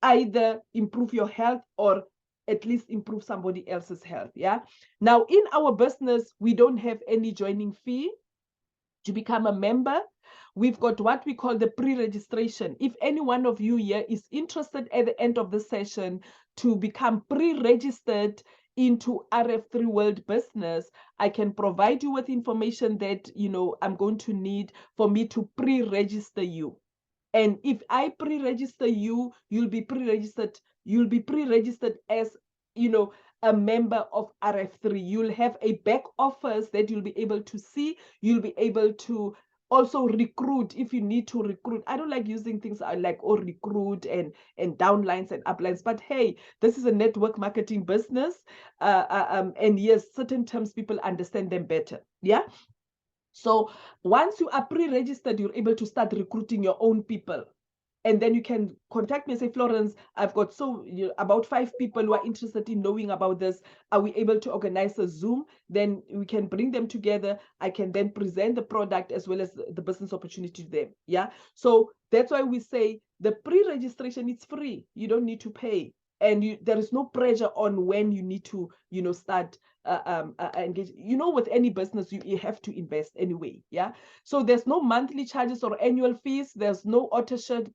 either improve your health or at least improve somebody else's health. Yeah. Now, in our business, we don't have any joining fee to become a member. We've got what we call the pre-registration. If any one of you here is interested at the end of the session to become pre-registered into RF3World business, I can provide you with information that, you know, I'm going to need for me to pre-register you. And if I pre-register you, you'll be pre-registered as, you know, a member of RF3. You'll have a back office that you'll be able to see. You'll be able to also recruit if you need to recruit. I don't like using things like recruit and downlines and uplines, but hey, this is a network marketing business, and yes, certain terms people understand them better. Yeah. So once you are pre-registered, you're able to start recruiting your own people. And then you can contact me and say, Florence, I've got about 5 people who are interested in knowing about this. Are we able to organize a Zoom? Then we can bring them together. I can then present the product as well as the business opportunity to them. Yeah. So that's why we say the pre-registration is free. You don't need to pay. And there is no pressure on when you need to, you know, start engage. You know, with any business, you have to invest anyway. Yeah. So there's no monthly charges or annual fees. There's no auto ship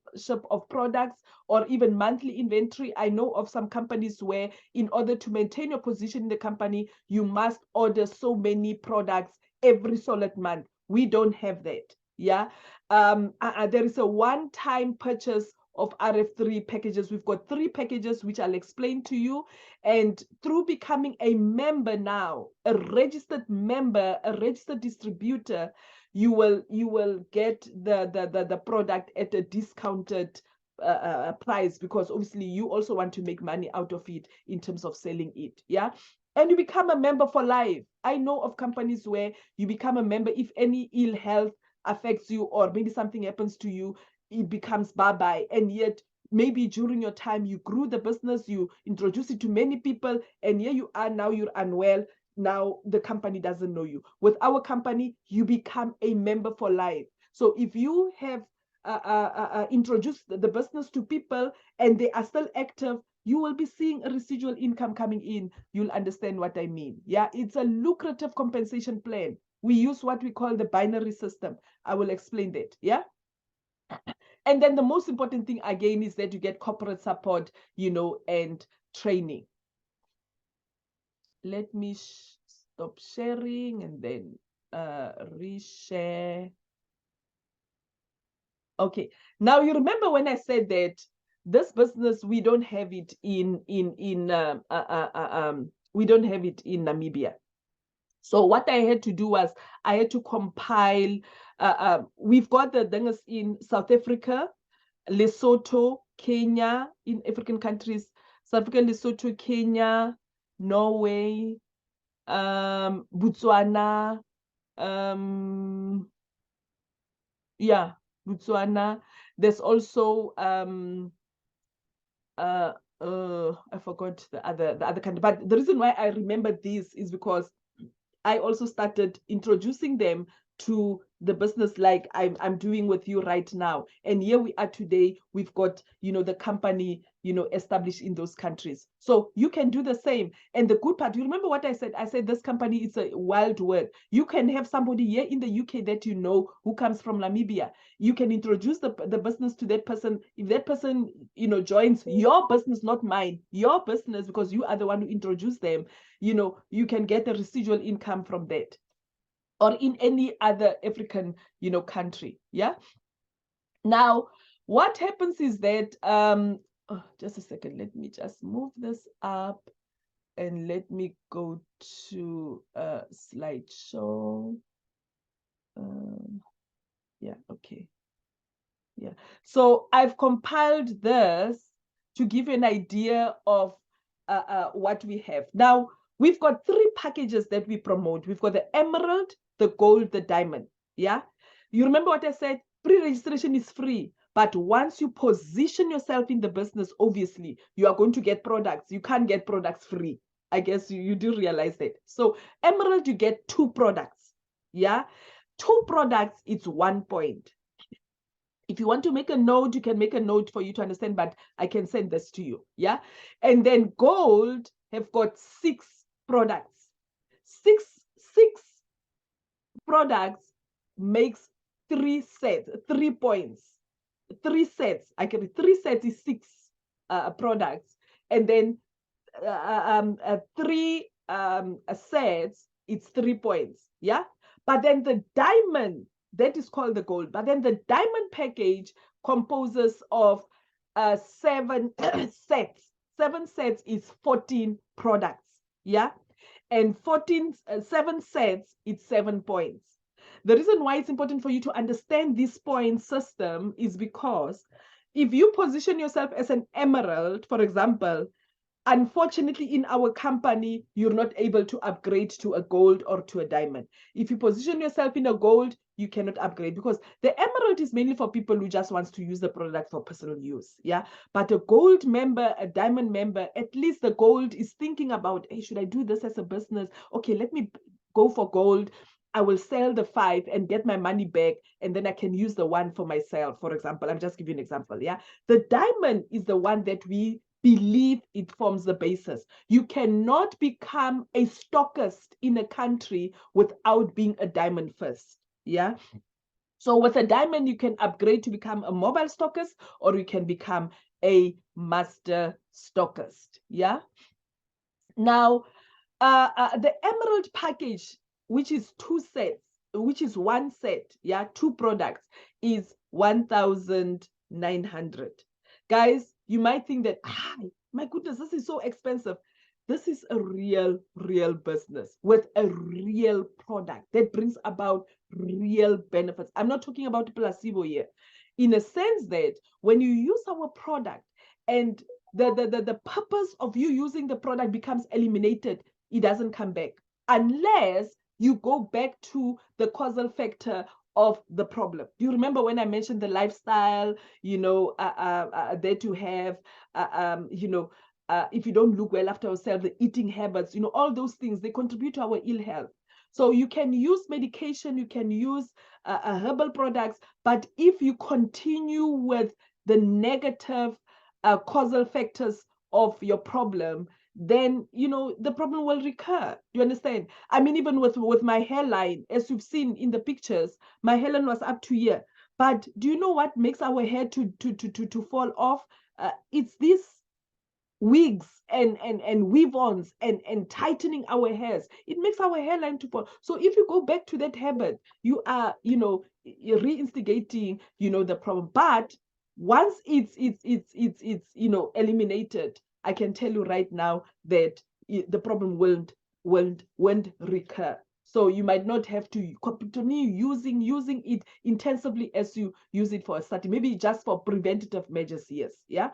of products or even monthly inventory. I know of some companies where in order to maintain your position in the company, you must order so many products every solid month. We don't have that. Yeah. There is a one-time purchase of RF3 packages. We've got 3 packages, which I'll explain to you. And through becoming a member now, a registered member, a registered distributor, you will get the product at a discounted price, because obviously you also want to make money out of it in terms of selling it. Yeah. And you become a member for life. I know of companies where you become a member, if any ill health affects you or maybe something happens to you, it becomes bye-bye. And yet maybe during your time you grew the business, you introduced it to many people, and here you are now, you're unwell. Now the company doesn't know you. With our company, you become a member for life. So if you have introduced the business to people and they are still active, you will be seeing a residual income coming in. You'll understand what I mean. Yeah, it's a lucrative compensation plan. We use what we call the binary system. I will explain that. Yeah. And then the most important thing again is that you get corporate support, you know, and training. Let me stop sharing and then reshare. Okay. Now you remember when I said that this business, we don't have it we don't have it in Namibia. So what I had to do was I had to compile. We've got the things in South Africa, Lesotho, Kenya, in African countries, South Africa, Lesotho, Kenya, Norway, Botswana, yeah, Botswana. There's also I forgot the other country. But the reason why I remember this is because I also started introducing them to the business like I'm doing with you right now. And here we are today. We've got, you know, the company, you know, established in those countries. So you can do the same. And the good part, you remember what I said? I said this company is a wild word. You can have somebody here in the UK that you know who comes from Namibia. You can introduce the business to that person. If that person, you know, joins your business, not mine, your business, because you are the one who introduced them, you know, you can get a residual income from that, or in any other African, you know, country. Yeah. Now, what happens is that, just a second, let me just move this up and let me go to slideshow. Yeah, okay. Yeah. So I've compiled this to give you an idea of what we have. Now, we've got 3 packages that we promote. We've got the emerald, the gold, the diamond. Yeah. You remember what I said? Pre-registration is free. But once you position yourself in the business, obviously, you are going to get products. You can't get products free. I guess you do realize that. So emerald, you get 2 products. Yeah. 2 products, it's 1 point. If you want to make a note, you can make a note for you to understand, but I can send this to you. Yeah. And then gold have got 6 products. Six products makes 3 sets, 3 points. 3 sets. I can 3 sets is 6 products. And then three sets, it's 3 points. Yeah. But then the diamond, that is called the gold. But then the diamond package composes of 7 sets. 7 sets is 14 products. Yeah. And 7 sets, it's 7 points. The reason why it's important for you to understand this point system is because if you position yourself as an emerald, for example, unfortunately, in our company, you're not able to upgrade to a gold or to a diamond. If you position yourself in a gold, you cannot upgrade because the emerald is mainly for people who just wants to use the product for personal use. Yeah. But a gold member, a diamond member, at least the gold is thinking about, hey, should I do this as a business? Okay, let me go for gold. I will sell the 5 and get my money back, and then I can use the 1 for myself. For example, I'm just giving an example. Yeah. The diamond is the one that we believe it forms the basis. You cannot become a stockist in a country without being a diamond first. Yeah. So with a diamond, you can upgrade to become a mobile stockist, or you can become a master stockist. Yeah. Now, the emerald package, which is 2 sets, which is 1 set, yeah, 2 products, is 1,900. Guys, you might think that, my goodness, this is so expensive. This is a real business with a real product that brings about real benefits. I'm not talking about placebo here, in a sense that when you use our product and the purpose of you using the product becomes eliminated, it doesn't come back unless you go back to the causal factor of the problem. Do you remember when I mentioned the lifestyle, that you have, if you don't look well after yourself, the eating habits, all those things, they contribute to our ill health. So you can use medication, you can use herbal products, but if you continue with the negative causal factors of your problem, then the problem will recur. Do you understand? I mean, even with my hairline, as you've seen in the pictures, my hairline was up to here. But do you know what makes our hair to fall off? It's these wigs and weave-ons and tightening our hairs. It makes our hairline to fall. So if you go back to that habit, you are you're reinstigating the problem. But once it's eliminated, I can tell you right now that the problem won't recur. So you might not have to continue using it intensively as you use it for a study, maybe just for preventative measures. Yes. Yeah.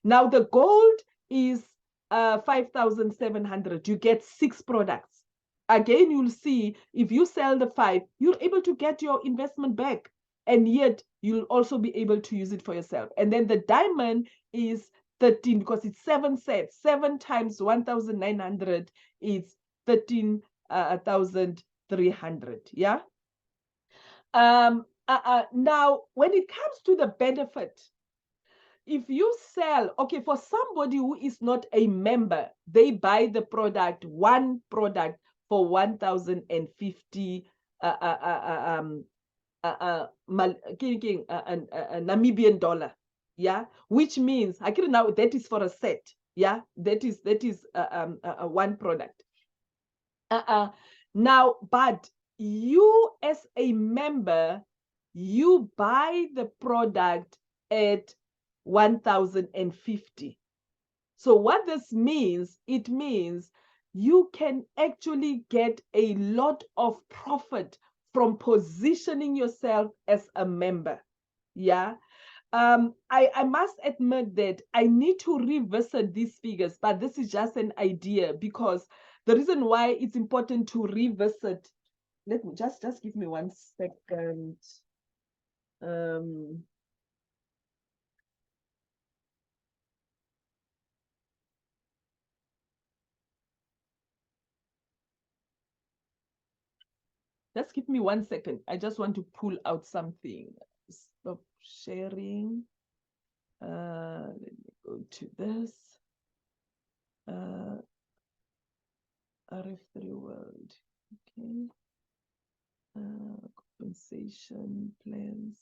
Now the gold is 5,700. You get 6 products. Again, you'll see if you sell the 5, you're able to get your investment back, and yet you'll also be able to use it for yourself. And then the diamond is 13 because it's 7 sets. 7 times 1,900 is 13,300. Yeah. Now, when it comes to the benefit, if you sell, okay, for somebody who is not a member, they buy the product, one product for 1,050 Namibian dollar. Yeah, which means I can now that is for a set. Yeah, that is one product. Now, but you as a member, you buy the product at 1,050. So what this means, it means you can actually get a lot of profit from positioning yourself as a member. Yeah. I must admit that I need to revisit these figures, but this is just an idea because the reason why it's important to revisit, let me just give me 1 second. Just give me 1 second. I just want to pull out something. Stop sharing. Let me go to this. RF3World. Okay. Compensation plans.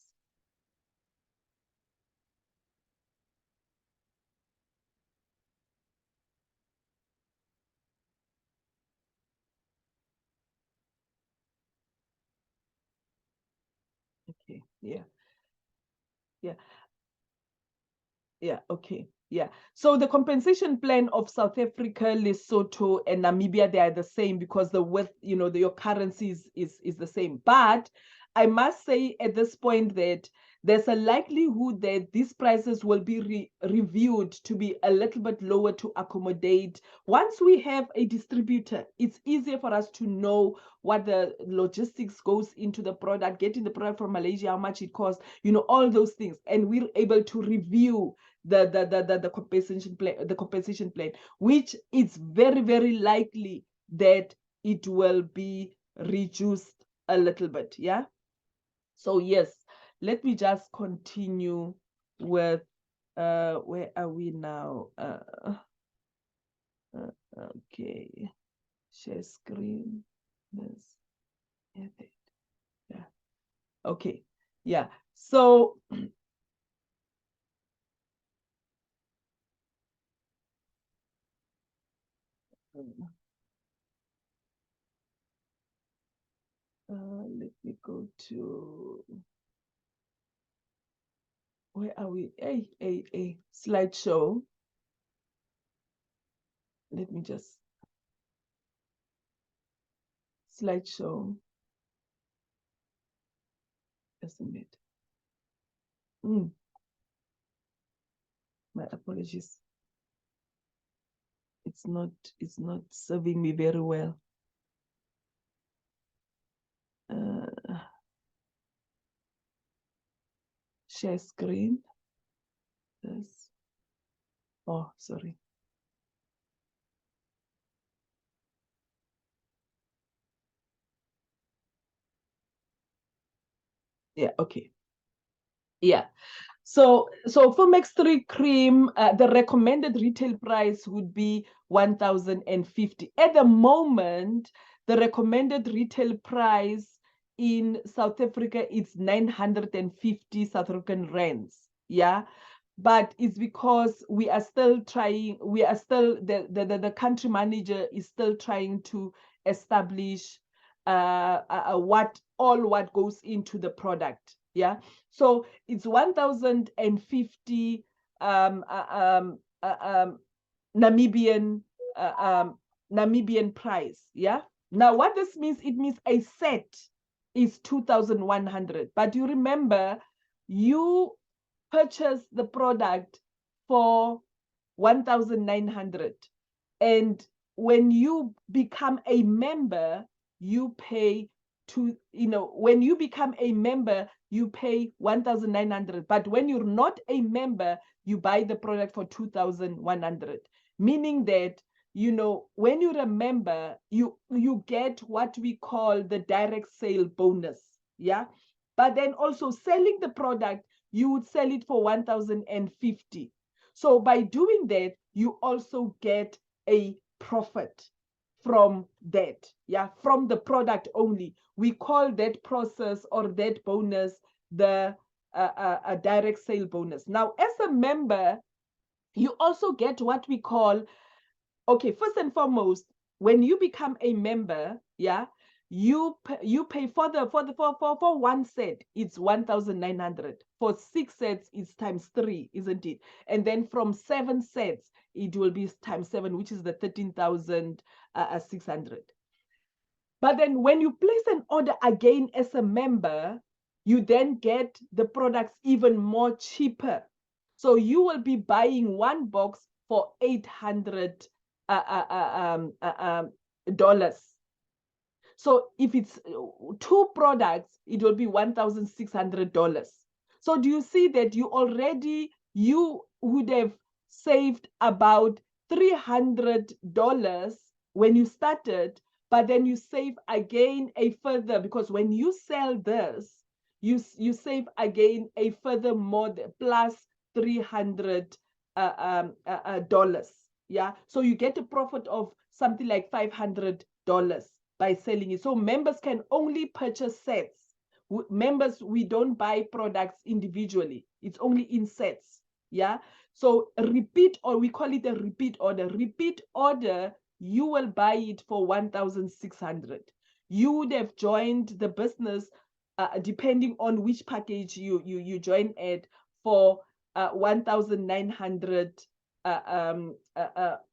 Okay. Yeah. Yeah. Yeah. Okay. Yeah. So the compensation plan of South Africa, Lesotho, and Namibia, they are the same because the width, your currency is the same. But I must say at this point that there's a likelihood that these prices will be reviewed to be a little bit lower to accommodate. Once we have a distributor, it's easier for us to know what the logistics goes into the product, getting the product from Malaysia, how much it costs, all those things. And we're able to review the compensation plan, which is very, very likely that it will be reduced a little bit. Yeah. So yes, let me just continue with where are we now? Okay, share screen. Yes. Yeah. Okay. Yeah. So let me go to, where are we? A slideshow. Let me just slideshow. Just a minute. My apologies. It's not serving me very well. Share screen. Yes. Oh, sorry. Yeah, okay. Yeah. So for Max3 cream, the recommended retail price would be 1,050. At the moment, the recommended retail price in South Africa is 950 South African rands. Yeah. But it's because we are still trying, the country manager is still trying to establish what goes into the product. Yeah. So it's 1,050 Namibian Namibian price. Yeah. Now what this means, it means a set is 2,100. But you remember, you purchase the product for 1,900, and when you become a member, you pay when you become a member, you pay 1,900. But when you're not a member, you buy the product for 2,100. Meaning that, when you're a member, you get what we call the direct sale bonus. Yeah. But then also selling the product, you would sell it for 1,050. So by doing that, you also get a profit from that. Yeah, from the product only. We call that process or that bonus the a direct sale bonus. Now, as a member, you also get what we call, okay, first and foremost, when you become a member, yeah, you pay for one set, it's 1,900. For 6 sets, it's times 3, isn't it? And then from 7 sets, it will be times 7, which is the 13,600. But then when you place an order again as a member, you then get the products even more cheaper. So you will be buying one box for $800. So if it's 2 products, it will be $1,600. So do you see that you would have saved about $300 when you started, but then you save again a further, because when you sell this, you save again a further more plus $300 dollars. Yeah, so you get a profit of something like $500 by selling it. So members can only purchase sets. Members, we don't buy products individually. It's only in sets. Yeah. So repeat, or we call it a repeat order. Repeat order, you will buy it for 1,600. You would have joined the business depending on which package you join at, for 1,900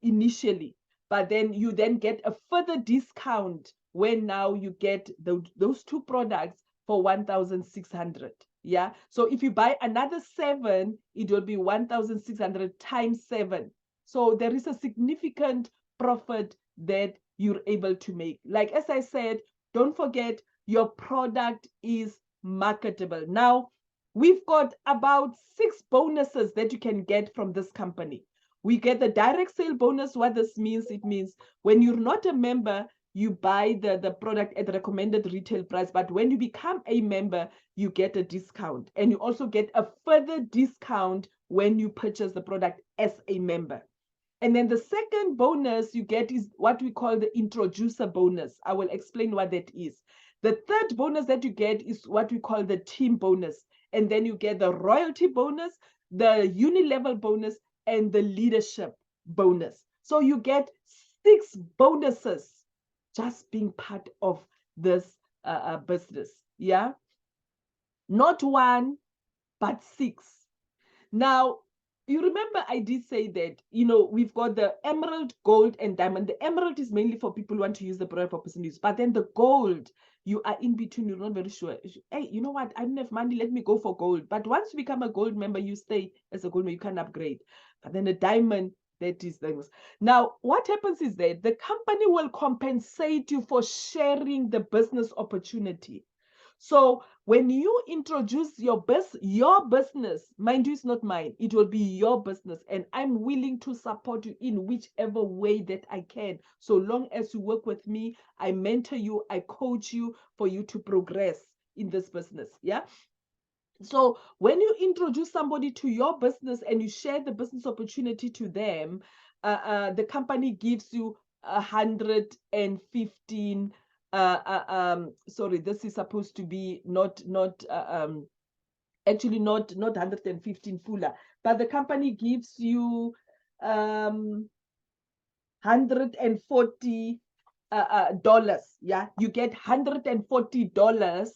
initially, but then you then get a further discount when now you get those two products for 1,600. Yeah, so if you buy another 7, it will be 1,600 times 7. So there is a significant profit that you're able to make. Like as I said, don't forget your product is marketable. Now, we've got about 6 bonuses that you can get from this company. We get the direct sale bonus. What this means, it means when you're not a member, you buy the product at the recommended retail price. But when you become a member, you get a discount. And you also get a further discount when you purchase the product as a member. And then the second bonus you get is what we call the introducer bonus. I will explain what that is. The third bonus that you get is what we call the team bonus. And then you get the royalty bonus, the uni-level bonus, and the leadership bonus. So you get 6 bonuses just being part of this business. Yeah. Not 1, but 6. Now, you remember I did say that, we've got the emerald, gold, and diamond. The emerald is mainly for people who want to use the product for personal use. But then the gold, you are in between. You're not very sure. Hey, you know what? I don't have money. Let me go for gold. But once you become a gold member, you stay as a gold member. You can upgrade. But then the diamond, that is things. Now, what happens is that the company will compensate you for sharing the business opportunity. So when you introduce your business, mind you, it's not mine, it will be your business, and I'm willing to support you in whichever way that I can. So long as you work with me, I mentor you, I coach you for you to progress in this business. Yeah. So when you introduce somebody to your business and you share the business opportunity to them, the company gives you 115. Sorry, this is supposed to be actually not 115 fuller, but the company gives you 140 dollars. Yeah, you get $140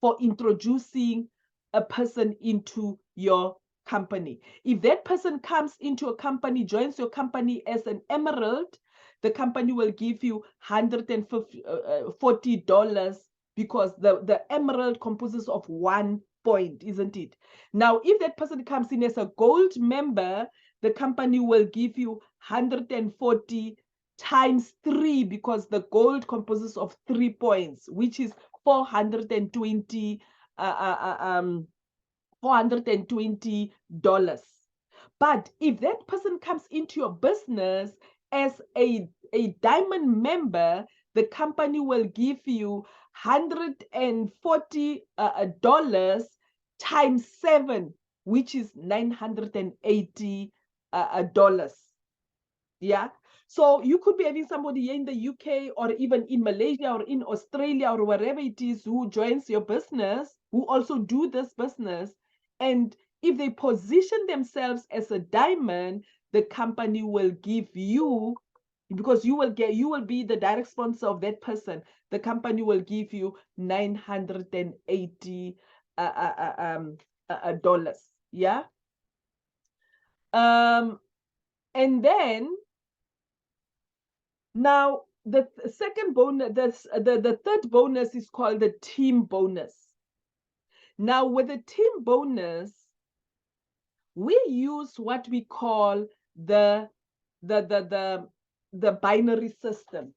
for introducing a person into your company. If that person comes into a company, joins your company as an emerald, the company will give you $140 because the emerald composes of 1 point, isn't it? Now, if that person comes in as a gold member, the company will give you 140 times 3 because the gold composes of 3 points, which is 420 $420. But if that person comes into your business as a diamond member, the company will give you $140 times 7, which is $980. Yeah. So you could be having somebody here in the UK or even in Malaysia or in Australia or wherever it is who joins your business, who also do this business. And if they position themselves as a diamond, the company will give you, because you will be the direct sponsor of that person, the company will give you $980 dollars. Yeah. And then now the second bonus, the third bonus is called the team bonus. Now with the team bonus, we use what we call the binary system.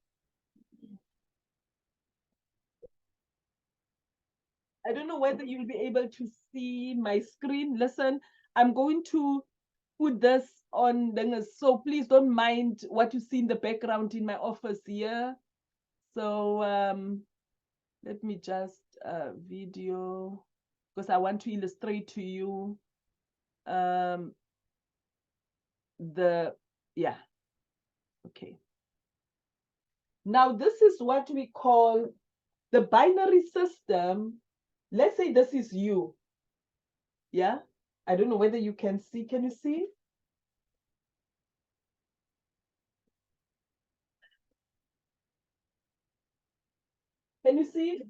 I don't know whether you'll be able to see my screen. Listen, I'm going to put this on, so please don't mind what you see in the background in my office here. So let me just video, because I want to illustrate to you okay. Now this is what we call the binary system. Let's say this is you. Yeah, I don't know whether you can see. Can you see? Can you see?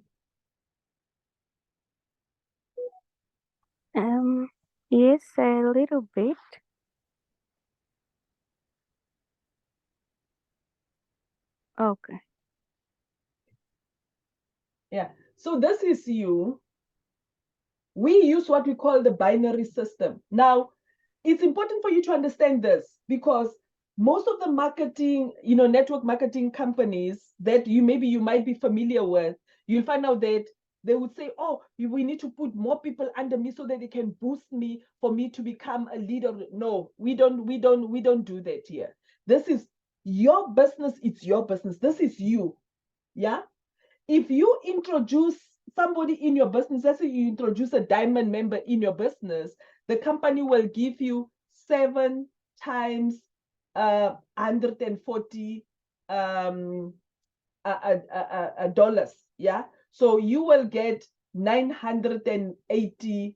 Yes, a little bit. Okay. Yeah. So this is you. We use what we call the binary system. Now, it's important for you to understand this because most of the marketing, network marketing companies that you might be familiar with, you'll find out that they would say, oh, we need to put more people under me so that they can boost me for me to become a leader. No, we don't do that here. This is your business. It's your business. This is you. Yeah. If you introduce somebody in your business, let's say you introduce a diamond member in your business, the company will give you 7 times 140 dollars. Yeah. So you will get $980.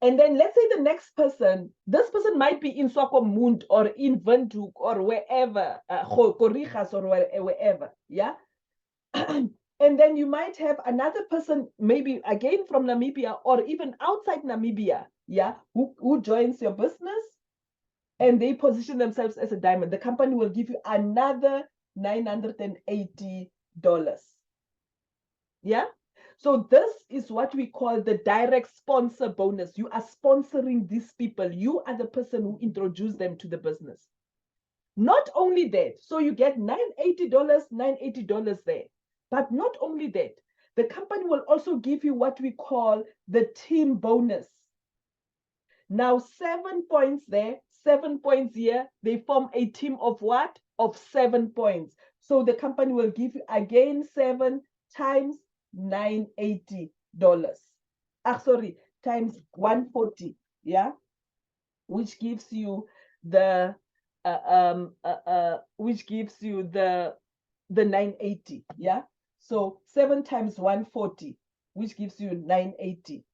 And then let's say the next person, this person might be in Swakopmund or in Windhoek or wherever, Korijas or wherever, yeah? And then you might have another person, maybe again from Namibia or even outside Namibia, yeah, who joins your business and they position themselves as a diamond. The company will give you another $980. Yeah. So this is what we call the direct sponsor bonus. You are sponsoring these people. You are the person who introduced them to the business. Not only that, so you get $980 there. But not only that, the company will also give you what we call the team bonus. Now, 7 points there, 7 points here, they form a team of what? Of 7 points. So the company will give you again 7 times $980. Sorry, times 140, yeah, which gives you the which gives you the 980, yeah. So 7 times 140, which gives you $980.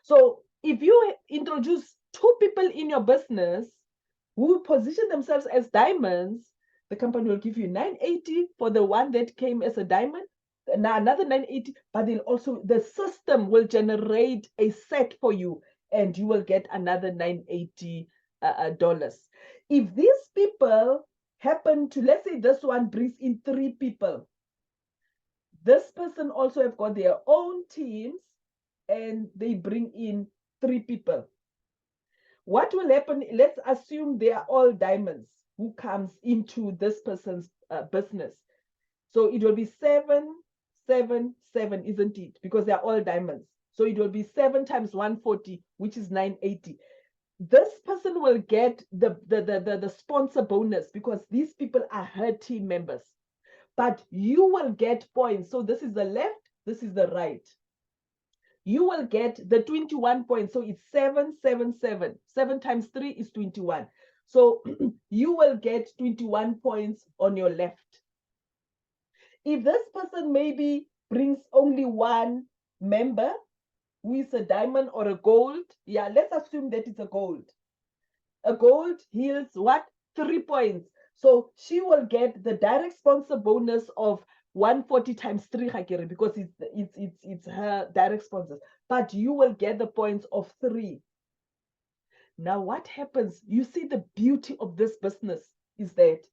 So if you introduce 2 people in your business who position themselves as diamonds, the company will give you 980 for the one that came as a diamond, now another 980, but then also the system will generate a set for you and you will get another $980. If these people happen to, let's say this one brings in 3 people, this person also have got their own teams and they bring in 3 people. What will happen? Let's assume they are all diamonds who comes into this person's business. So it will be 7, 7, 7, isn't it? Because they are all diamonds. So it will be 7 times 140, which is 980. This person will get the sponsor bonus because these people are her team members. But you will get points. So this is the left, this is the right. You will get the 21 points. So it's 7, 7, 7. 7 times 3 is 21. So you will get 21 points on your left. If this person maybe brings only one member who is a diamond or a gold, yeah, let's assume that it's a gold. A gold yields what? 3 points. So she will get the direct sponsor bonus of 140 times 3 because it's her direct sponsors. But you will get the points of 3. Now what happens? You see, the beauty of this business is that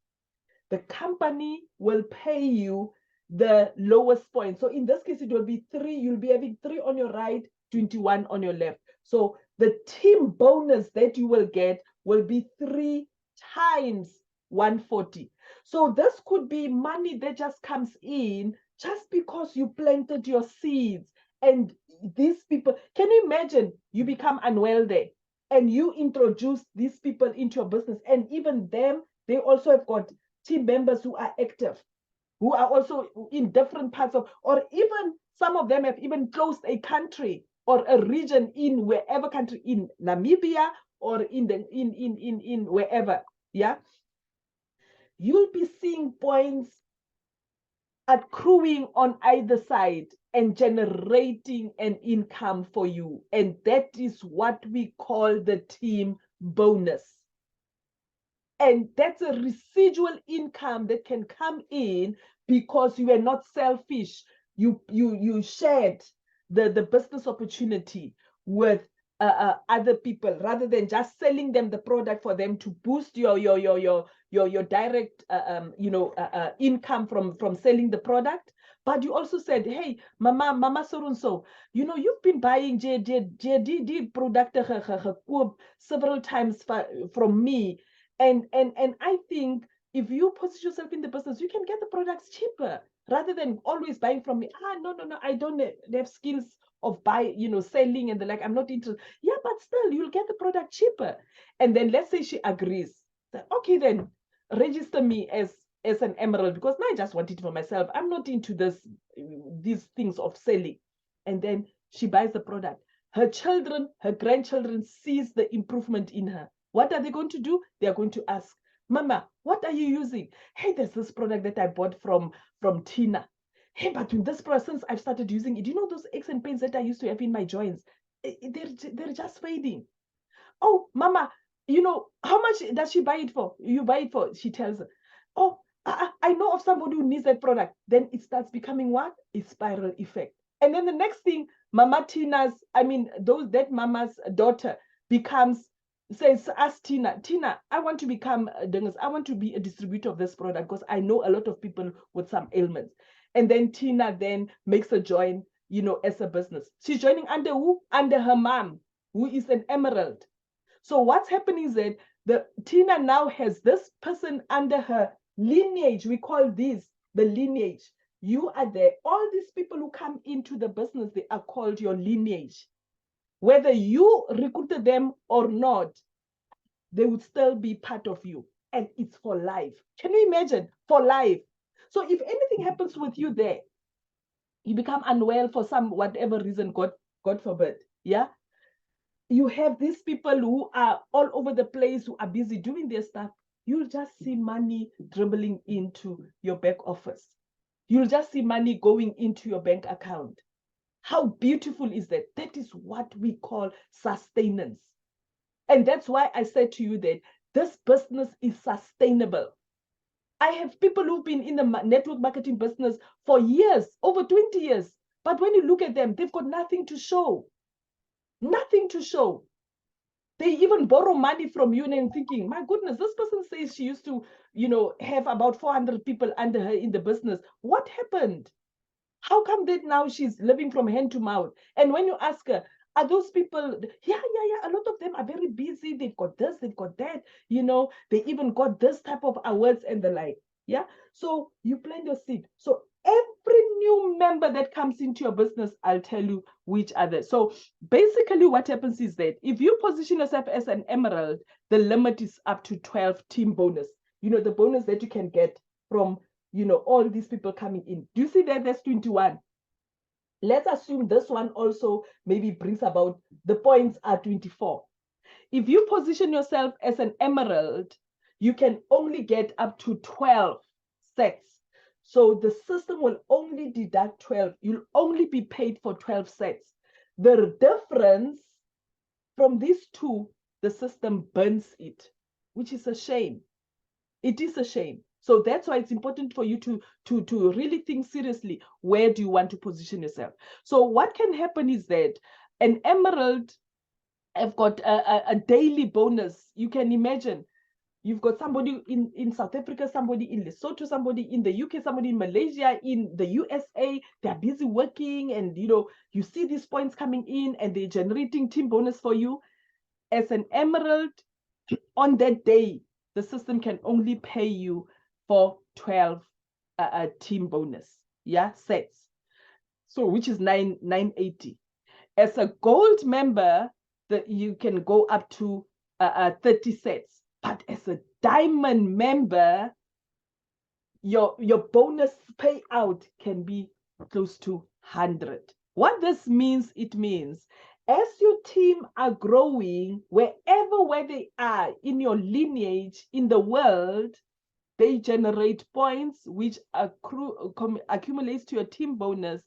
the company will pay you the lowest point. So in this case, it will be 3. You'll be having 3 on your right, 21 on your left. So the team bonus that you will get will be 3 times 140. So this could be money that just comes in just because you planted your seeds. And these people, can you imagine you become unwell there and you introduce these people into your business, and even them, they also have got team members who are active, who are also in different parts of, or even some of them have even closed a country or a region in wherever country, in Namibia or in wherever. Yeah, you'll be seeing points accruing on either side and generating an income for you, and that is what we call the team bonus. And that's a residual income that can come in because you are not selfish. you shared the business opportunity with other people, rather than just selling them the product for them to boost your direct income from selling the product. But you also said, hey, mama so and so, you've been buying JD product several times from me, and I think if you position yourself in the business, you can get the products cheaper rather than always buying from me. No, I don't have skills of selling and the like. I'm not interested. Yeah, but still, you'll get the product cheaper. And then let's say she agrees. Okay, then register me as an emerald, because now I just want it for myself. I'm not into these things of selling. And then she buys the product. Her children, her grandchildren sees the improvement in her. What are they going to do? They are going to ask, Mama, what are you using? Hey, there's this product that I bought from Tina. Hey, but with this product, since I've started using it, those aches and pains that I used to have in my joints, they're just fading. Oh, Mama, how much does she buy it for? You buy it for, she tells her. Oh, I know of somebody who needs that product. Then it starts becoming what? A spiral effect. And then the next thing, that mama's daughter ask Tina, I want to become I want to be a distributor of this product because I know a lot of people with some ailments. And then Tina then makes a join, as a business. She's joining under who? Under her mom, who is an emerald. So what's happening is that Tina now has this person under her lineage. We call this the lineage. You are there. All these people who come into the business, they are called your lineage. Whether you recruited them or not, they would still be part of you. And it's for life. Can you imagine? For life. So if anything happens with you there, you become unwell for some whatever reason, God forbid, yeah, you have these people who are all over the place, who are busy doing their stuff. You'll just see money dribbling into your back office. You'll just see money going into your bank account. How beautiful is that? That is what we call sustenance. And that's why I said to you that this business is sustainable. I have people who've been in the network marketing business for years, over 20 years. But when you look at them, they've got nothing to show. Nothing to show. They even borrow money from you and thinking, my goodness, this person says she used to, have about 400 people under her in the business. What happened? How come that now she's living from hand to mouth? And when you ask her, are those people, yeah, a lot of them are very busy. They've got this, they've got that, they even got this type of awards and the like. Yeah. So you plant your seed. So every new member that comes into your business, I'll tell you which are there. So basically what happens is that if you position yourself as an emerald, the limit is up to 12 team bonus. The bonus that you can get from all these people coming in. Do you see that? That's 21. Let's assume this one also maybe brings about, the points are 24. If you position yourself as an emerald, you can only get up to 12 sets. So the system will only deduct 12. You'll only be paid for 12 sets. The difference from these two, the system burns it, which is a shame. It is a shame. So that's why it's important for you to really think seriously, where do you want to position yourself? So what can happen is that an emerald have got a daily bonus. You can imagine, you've got somebody in South Africa, somebody in Lesotho, somebody in the UK, somebody in Malaysia, in the USA. They're busy working, and you see these points coming in and they're generating team bonus for you. As an emerald, on that day, the system can only pay you for 12 team bonus, sets. So which is 980. As a gold member, you can go up to 30 sets. But as a diamond member, your bonus payout can be close to 100. What this means, it means as your team are growing, where they are in your lineage in the world, they generate points which accumulates to your team bonus.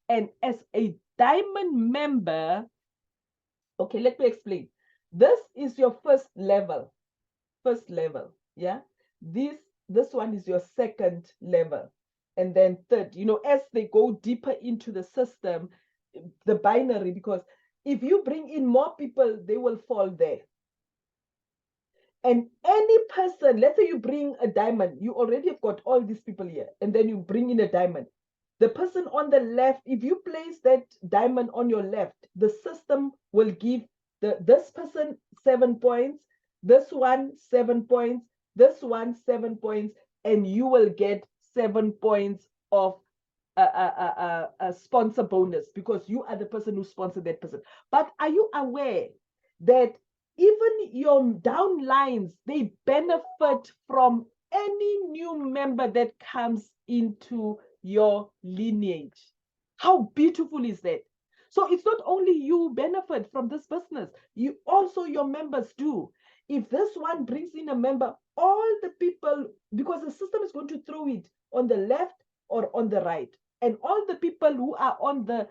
And as a diamond member, okay, let me explain. This is your first level. Yeah. This one is your second level. and then third. As they go deeper into the system, the binary, because if you bring in more people, they will fall there. And any person, let's say you bring a diamond, you already have got all these people here, and then you bring in a diamond. The person on the left, if you place that diamond on your left, the system will give this person 7 points, this one 7 points, this one 7 points, and you will get 7 points of a sponsor bonus because you are the person who sponsored that person. But are you aware that even your downlines, they benefit from any new member that comes into your lineage? How beautiful is that? So it's not only you benefit from this business, you also, your members do. If this one brings in a member, all the people, because the system is going to throw it on the left or on the right, and all the people who are on the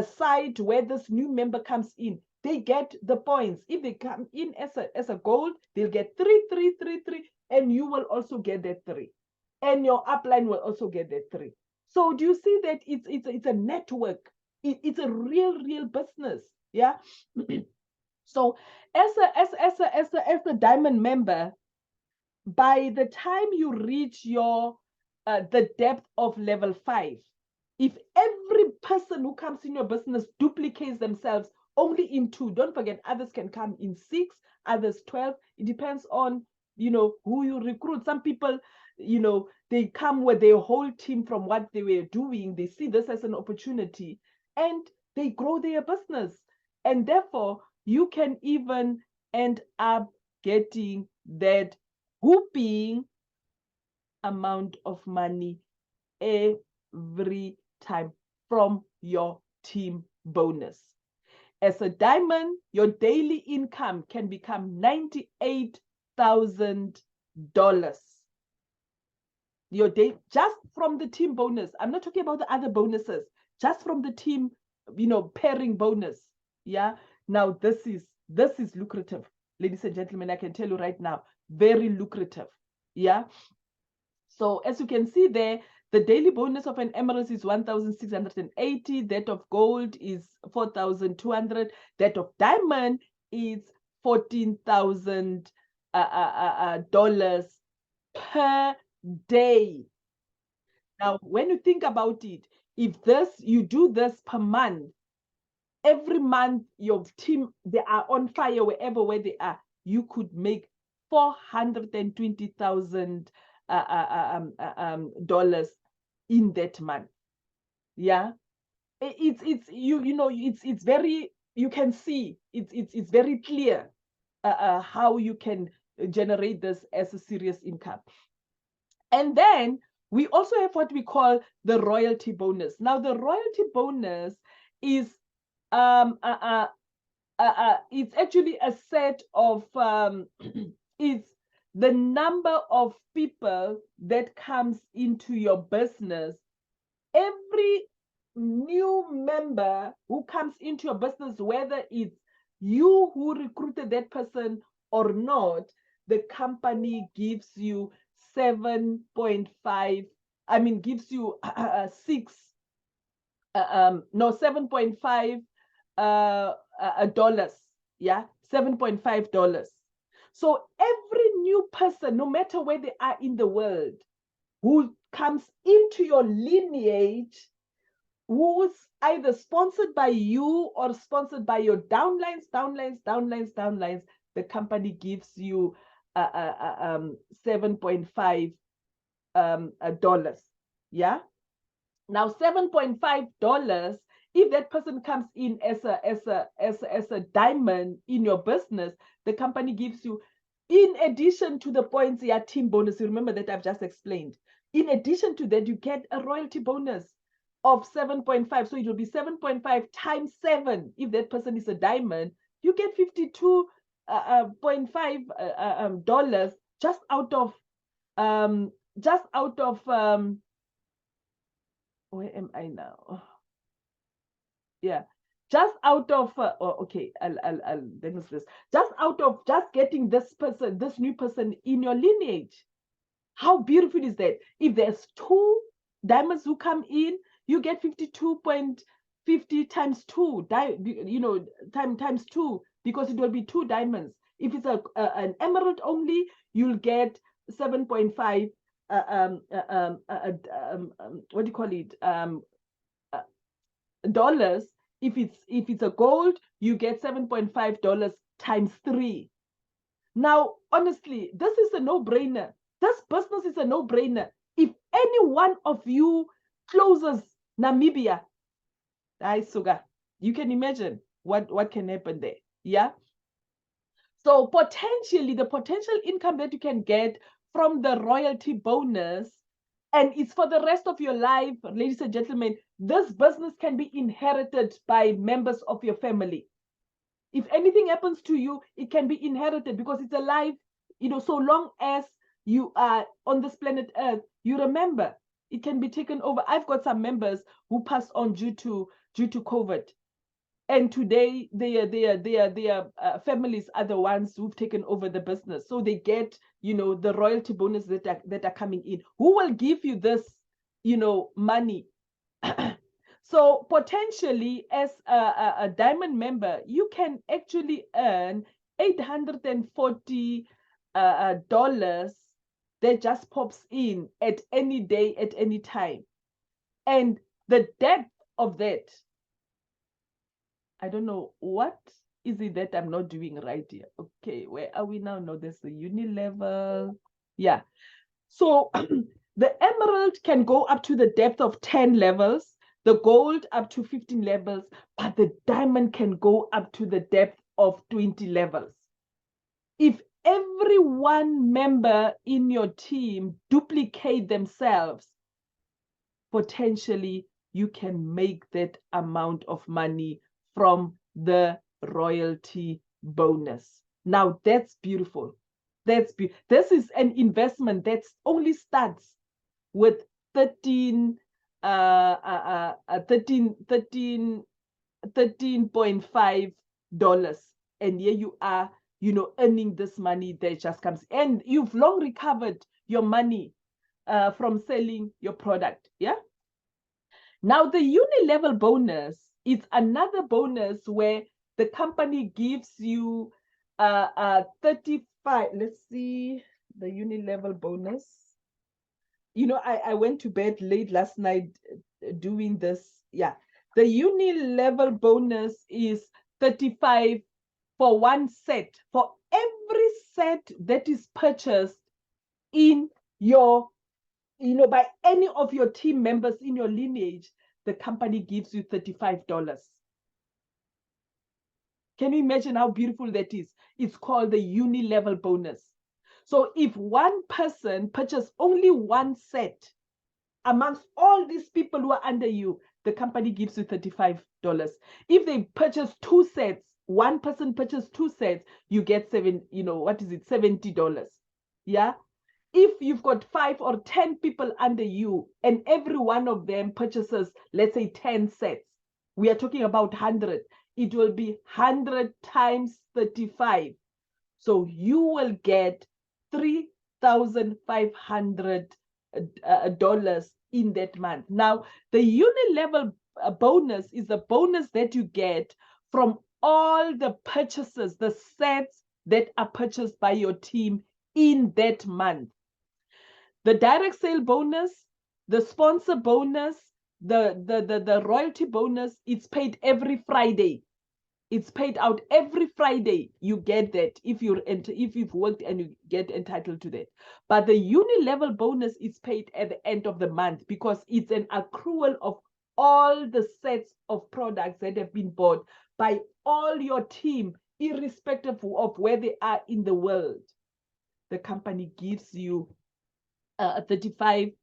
side where this new member comes in, they get the points. If they come in as a gold, they'll get 3, 3, 3, 3, and you will also get that 3, and your upline will also get that 3. So do you see that it's a network? It's a real business, yeah. So as a diamond member, by the time you reach your the depth of level 5, if every person who comes in your business duplicates themselves only in 2, don't forget others can come in 6, others 12. It depends on who you recruit. Some people, they come with their whole team from what they were doing. They see this as an opportunity and they grow their business, and therefore you can even end up getting that whooping amount of money every time from your team bonus. As a diamond, your daily income can become $98,000. Your day, just from the team bonus. I'm not talking about the other bonuses, just from the team, pairing bonus. Yeah. Now this is lucrative, ladies and gentlemen. I can tell you right now, very lucrative. Yeah. So as you can see there, the daily bonus of an emerald is 1,680. That of gold is 4,200. That of diamond is $14,000 per day. Now, when you think about it, if you do this per month, every month your team, they are on fire where they are, you could make $420,000 dollars in that month. Yeah, it's very, you can see it's very clear how you can generate this as a serious income. And then we also have what we call the royalty bonus. Now the royalty bonus is it's actually a set of it's the number of people that comes into your business. Every new member who comes into your business, whether it's you who recruited that person or not, the company gives you 7.5, gives you 7.5 dollars. Yeah, $7.5. So every new person, no matter where they are in the world, who comes into your lineage, who's either sponsored by you or sponsored by your downlines, the company gives you 7.5 dollars. Yeah. Now $7.5, if that person comes in as a diamond in your business, the company gives you, in addition to the points, yeah, team bonus. You remember that I've just explained. In addition to that, you get a royalty bonus of 7.5. So it will be 7.5 times 7. If that person is a diamond, you get $52.5 dollars just out of where am I now? Yeah, just out of okay, I'll demonstrate this. Just out of just getting this new person in your lineage. How beautiful is that? If there's 2 diamonds who come in, you get 52.50 times 2, times 2, because it will be 2 diamonds. If it's an emerald only, you'll get 7.5 what do you call it, dollars. If it's a gold, you get $7.5 times 3. Now, honestly, this is a no-brainer. This business is a no-brainer. If any one of you closes Namibia, you can imagine what can happen there. Yeah. So potentially, the potential income that you can get from the royalty bonus, and it's for the rest of your life, ladies and gentlemen, this business can be inherited by members of your family. If anything happens to you, it can be inherited because it's alive, so long as you are on this planet Earth. You remember, it can be taken over. I've got some members who passed on due to COVID. And today, their families are the ones who've taken over the business. So they get, the royalty bonus that are coming in. Who will give you this, money? So potentially, as a diamond member, you can actually earn $840 that just pops in at any day, at any time. And the depth of that, I don't know, what is it that I'm not doing right here? Okay, where are we now? No, there's the uni level. Yeah. So the emerald can go up to the depth of 10 levels, the gold up to 15 levels, but the diamond can go up to the depth of 20 levels. If every one member in your team duplicate themselves, potentially you can make that amount of money from the royalty bonus. Now that's beautiful. This is an investment that only starts with 13.5 dollars, and here you are, earning this money that just comes, and you've long recovered your money from selling your product. Yeah. Now the uni-level bonus is another bonus where the company gives you 35. Let's see the uni-level bonus. I went to bed late last night doing this. Yeah. The uni-level bonus is 35 for one set. For every set that is purchased in your, by any of your team members in your lineage, the company gives you $35. Can you imagine how beautiful that is? It's called the uni-level bonus. So if one person purchases only one set amongst all these people who are under you, the company gives you $35. If they purchase 2 sets, one person purchases 2 sets, you get $70. Yeah. If you've got 5 or 10 people under you and every one of them purchases, let's say 10 sets, we are talking about 100. It will be 100 times 35. So you will get $3,500 in that month. Now, the uni-level bonus is a bonus that you get from all the purchases, the sets that are purchased by your team in that month. The direct sale bonus, the sponsor bonus, the royalty bonus, it's paid every Friday. It's paid out every Friday. You get that if you've worked and you get entitled to that. But the uni-level bonus is paid at the end of the month because it's an accrual of all the sets of products that have been bought by all your team, irrespective of where they are in the world. The company gives you 35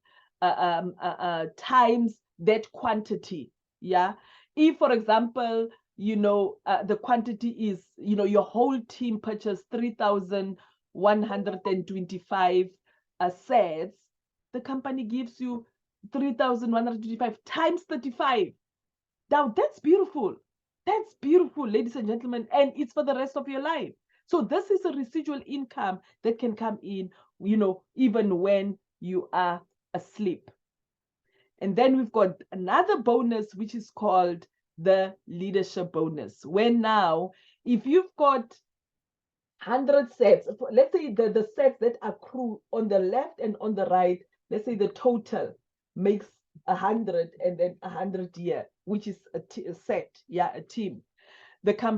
times that quantity. Yeah. If, for example, the quantity is, your whole team purchased 3,125 sets, the company gives you 3,125 times 35. Now that's beautiful. That's beautiful, ladies and gentlemen, and it's for the rest of your life. So this is a residual income that can come in, even when you are asleep. And then we've got another bonus, which is called the leadership bonus. When now, if you've got 100 sets, let's say the sets that accrue on the left and on the right, let's say the total makes 100 and then 100 here, which is a set, yeah, a team.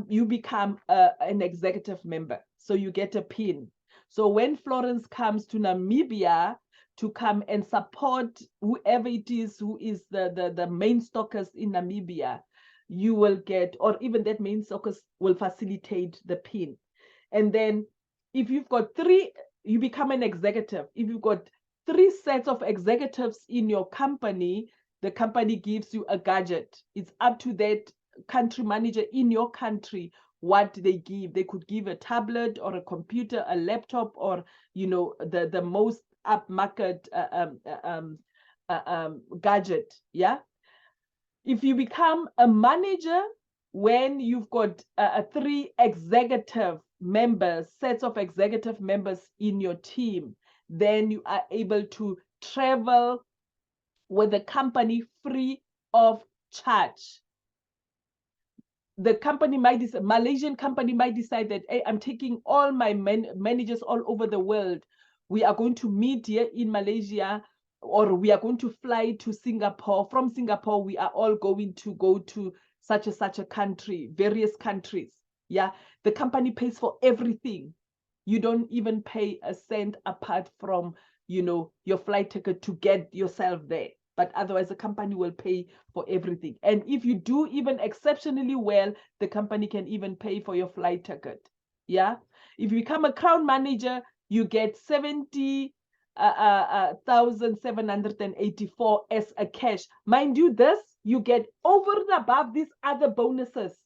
You become an executive member. So you get a pin. So when Florence comes to Namibia to come and support whoever it is who is the main stockers in Namibia, you will get, or even that main stockers will facilitate the pin. And then if you've got three, you become an executive. If you've got 3 sets of executives in your company, the company gives you a gadget. It's up to that country manager in your country what they give. They could give a tablet or a computer, a laptop, or the most upmarket gadget. Yeah. If you become a manager, when you've got 3 executive members, sets of executive members in your team, then you are able to travel with the company free of charge. The company Malaysian company might decide that, hey, I'm taking all my managers all over the world. We are going to meet here in Malaysia, or we are going to fly to Singapore. From Singapore, we are all going to go to such a country, various countries. Yeah, the company pays for everything. You don't even pay a cent apart from, your flight ticket to get yourself there. But otherwise, the company will pay for everything. And if you do even exceptionally well, the company can even pay for your flight ticket. Yeah. If you become a crown manager, you get 70,784 as a cash. Mind you, this you get over and above these other bonuses.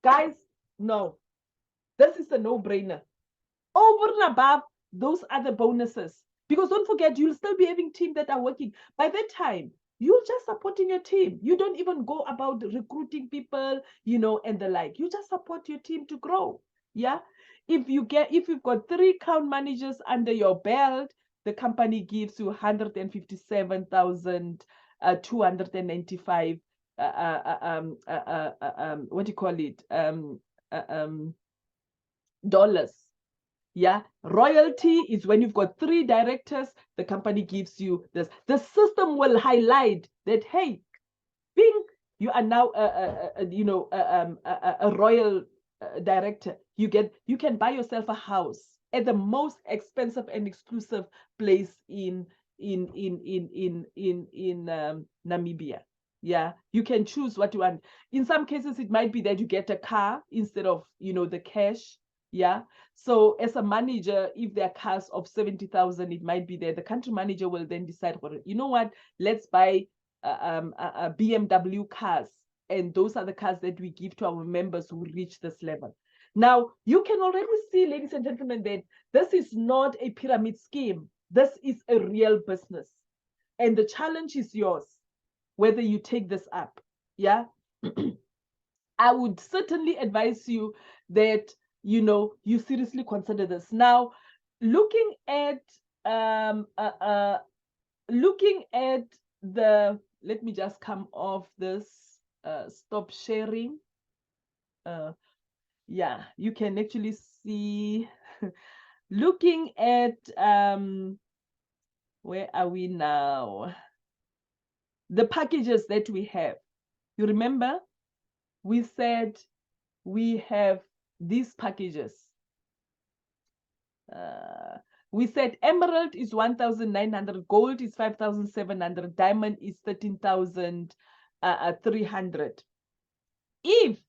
Guys, no, this is a no-brainer. Over and above those other bonuses. Because don't forget, you'll still be having teams that are working. By that time, you're just supporting your team. You don't even go about recruiting people, and the like. You just support your team to grow. Yeah. If you've got 3 account managers under your belt, the company gives you 157,295 what do you call it? Dollars. Yeah, royalty is when you've got 3 directors, the company gives you this. The system will highlight that, hey, Bing, you are now a royal director. You can buy yourself a house at the most expensive and exclusive place in Namibia. Yeah, you can choose what you want. In some cases, it might be that you get a car instead of the cash. Yeah. So as a manager, if there are cars of 70,000, it might be there. The country manager will then decide, well, you know what, let's buy a BMW cars. And those are the cars that we give to our members who reach this level. Now, you can already see, ladies and gentlemen, that this is not a pyramid scheme. This is a real business. And the challenge is yours, whether you take this up. Yeah. I would certainly advise you that you seriously consider this. Now, looking at let me just come off this, stop sharing. Yeah, you can actually see, looking at, where are we now? The packages that we have. You remember, we said we have these packages. We said emerald is 1,900, gold is 5,700, diamond is 13,300. If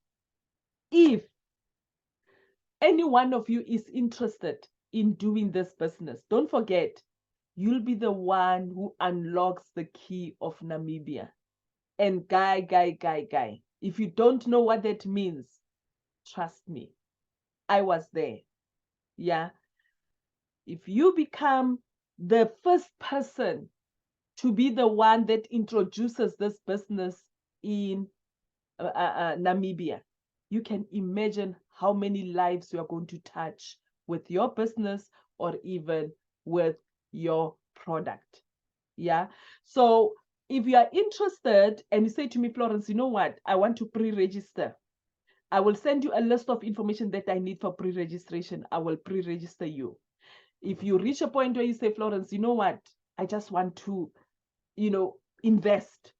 any one of you is interested in doing this business, don't forget, you'll be the one who unlocks the key of Namibia. And guy, if you don't know what that means, trust me, I was there. Yeah. If you become the first person to be the one that introduces this business in Namibia, you can imagine how many lives you are going to touch with your business or even with your product. Yeah. So if you are interested and you say to me, Florence, you know what, I want to pre-register, I will send you a list of information that I need for pre-registration. I will pre-register you. If you reach a point where you say, Florence, you know what, I just want to, invest,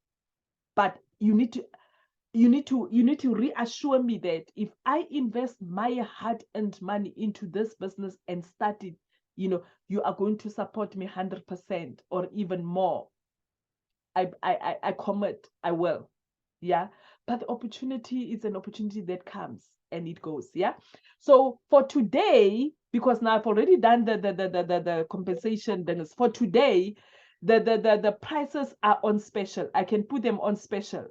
but you need to reassure me that if I invest my hard-earned money into this business and start it, you are going to support me 100% or even more. I commit, I will. Yeah. But the opportunity is an opportunity that comes and it goes. Yeah. So for today, because now I've already done the compensation things, for today, the prices are on special. I can put them on special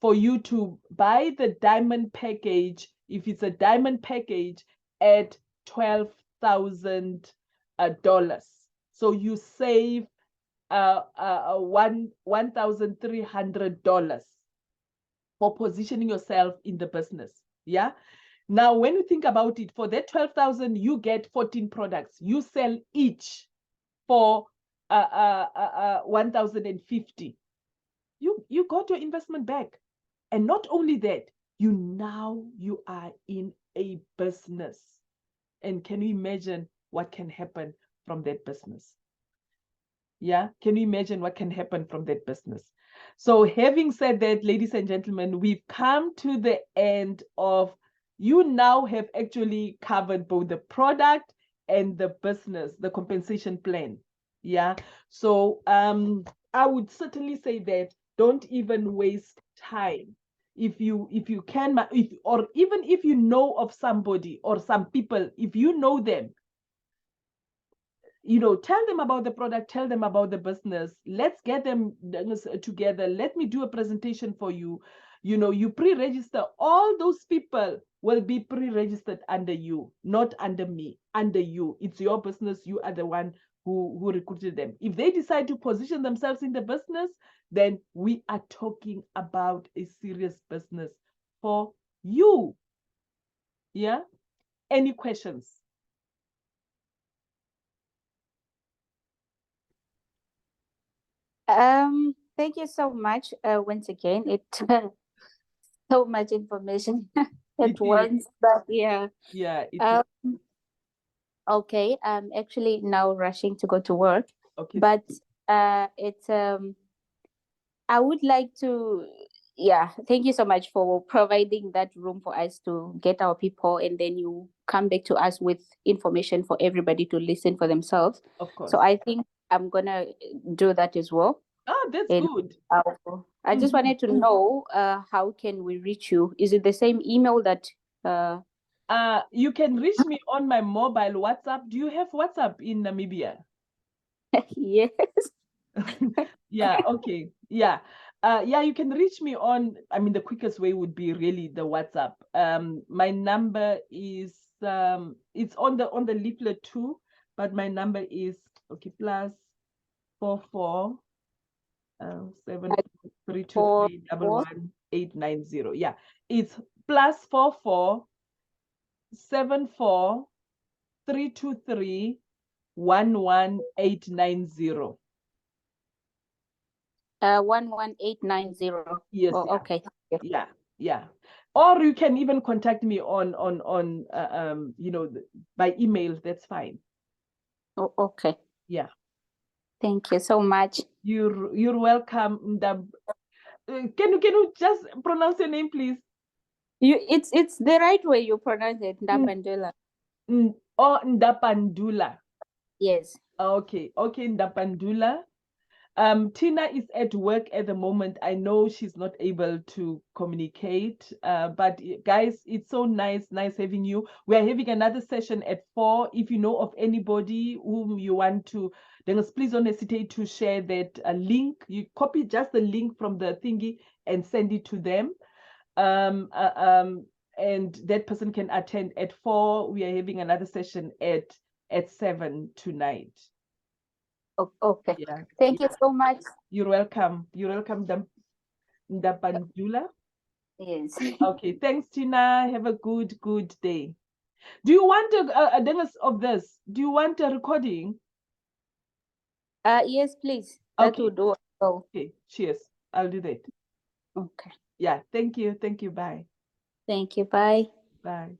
for you to buy the diamond package, if it's a diamond package, at $12,000. So you save $1,300 for positioning yourself in the business. Yeah. Now, when you think about it, for that 12,000, you get 14 products. You sell each for 1,050. You got your investment back. And not only that, you are in a business. And can you imagine what can happen from that business? Yeah, can you imagine what can happen from that business? So having said that, ladies and gentlemen, we've come to the end of, you now have actually covered both the product and the business, the compensation plan. Yeah. So I would certainly say that don't even waste time. If you can, or even if you know of somebody or some people, if you know them, tell them about the product, tell them about the business. Let's get them together. Let me do a presentation for you. You pre-register. All those people will be pre-registered under you, not under me, under you. It's your business. You are the one who recruited them. If they decide to position themselves in the business, then we are talking about a serious business for you. Yeah. Any questions? Thank you so much. Once again, it so much information It at is. once, but yeah. Yeah. Um, okay. I'm actually now rushing to go to work, Okay. but it's I would like to, yeah, thank you so much for providing that room for us to get our people, and then you come back to us with information for everybody to listen for themselves. Of course. So I think I'm gonna do that as well. That's And good. I just wanted to know, how can we reach you? Is it the same email that You can reach me on my mobile WhatsApp. Do you have WhatsApp in Namibia? yes. Yeah, okay. Yeah. Yeah, you can reach me on, the quickest way would be really the WhatsApp. My number is it's on the leaflet too, but my number is +44 732 311 890. Yeah, it's +44 74 323 11890. 11890. Yes, Oh, yeah, okay. yeah, yeah. Or you can even contact me on by email. That's fine. Oh, okay. Yeah. Thank you so much. You're welcome. Can you just pronounce your name, please? It's the right way you pronounce it, Ndapandula. Ndapandula. Yes. Okay, Ndapandula. Tina is at work at the moment. I know she's not able to communicate, but guys, it's so nice having you. We are having another session at 4. If you know of anybody whom you want to, then please don't hesitate to share that link. You copy just the link from the thingy and send it to them. And that person can attend at 4. We are having another session at 7 tonight. Okay. Yeah. Thank you so much. You're welcome. You're welcome, Ndapandula. Yes. Okay. Thanks, Tina. Have a good day. Do you want a demo of this? Do you want a recording? Yes, please. That Okay. would do. Oh, Okay, cheers. I'll do that. okay. Yeah, thank you. Thank you. Bye. Thank you. Bye. Bye.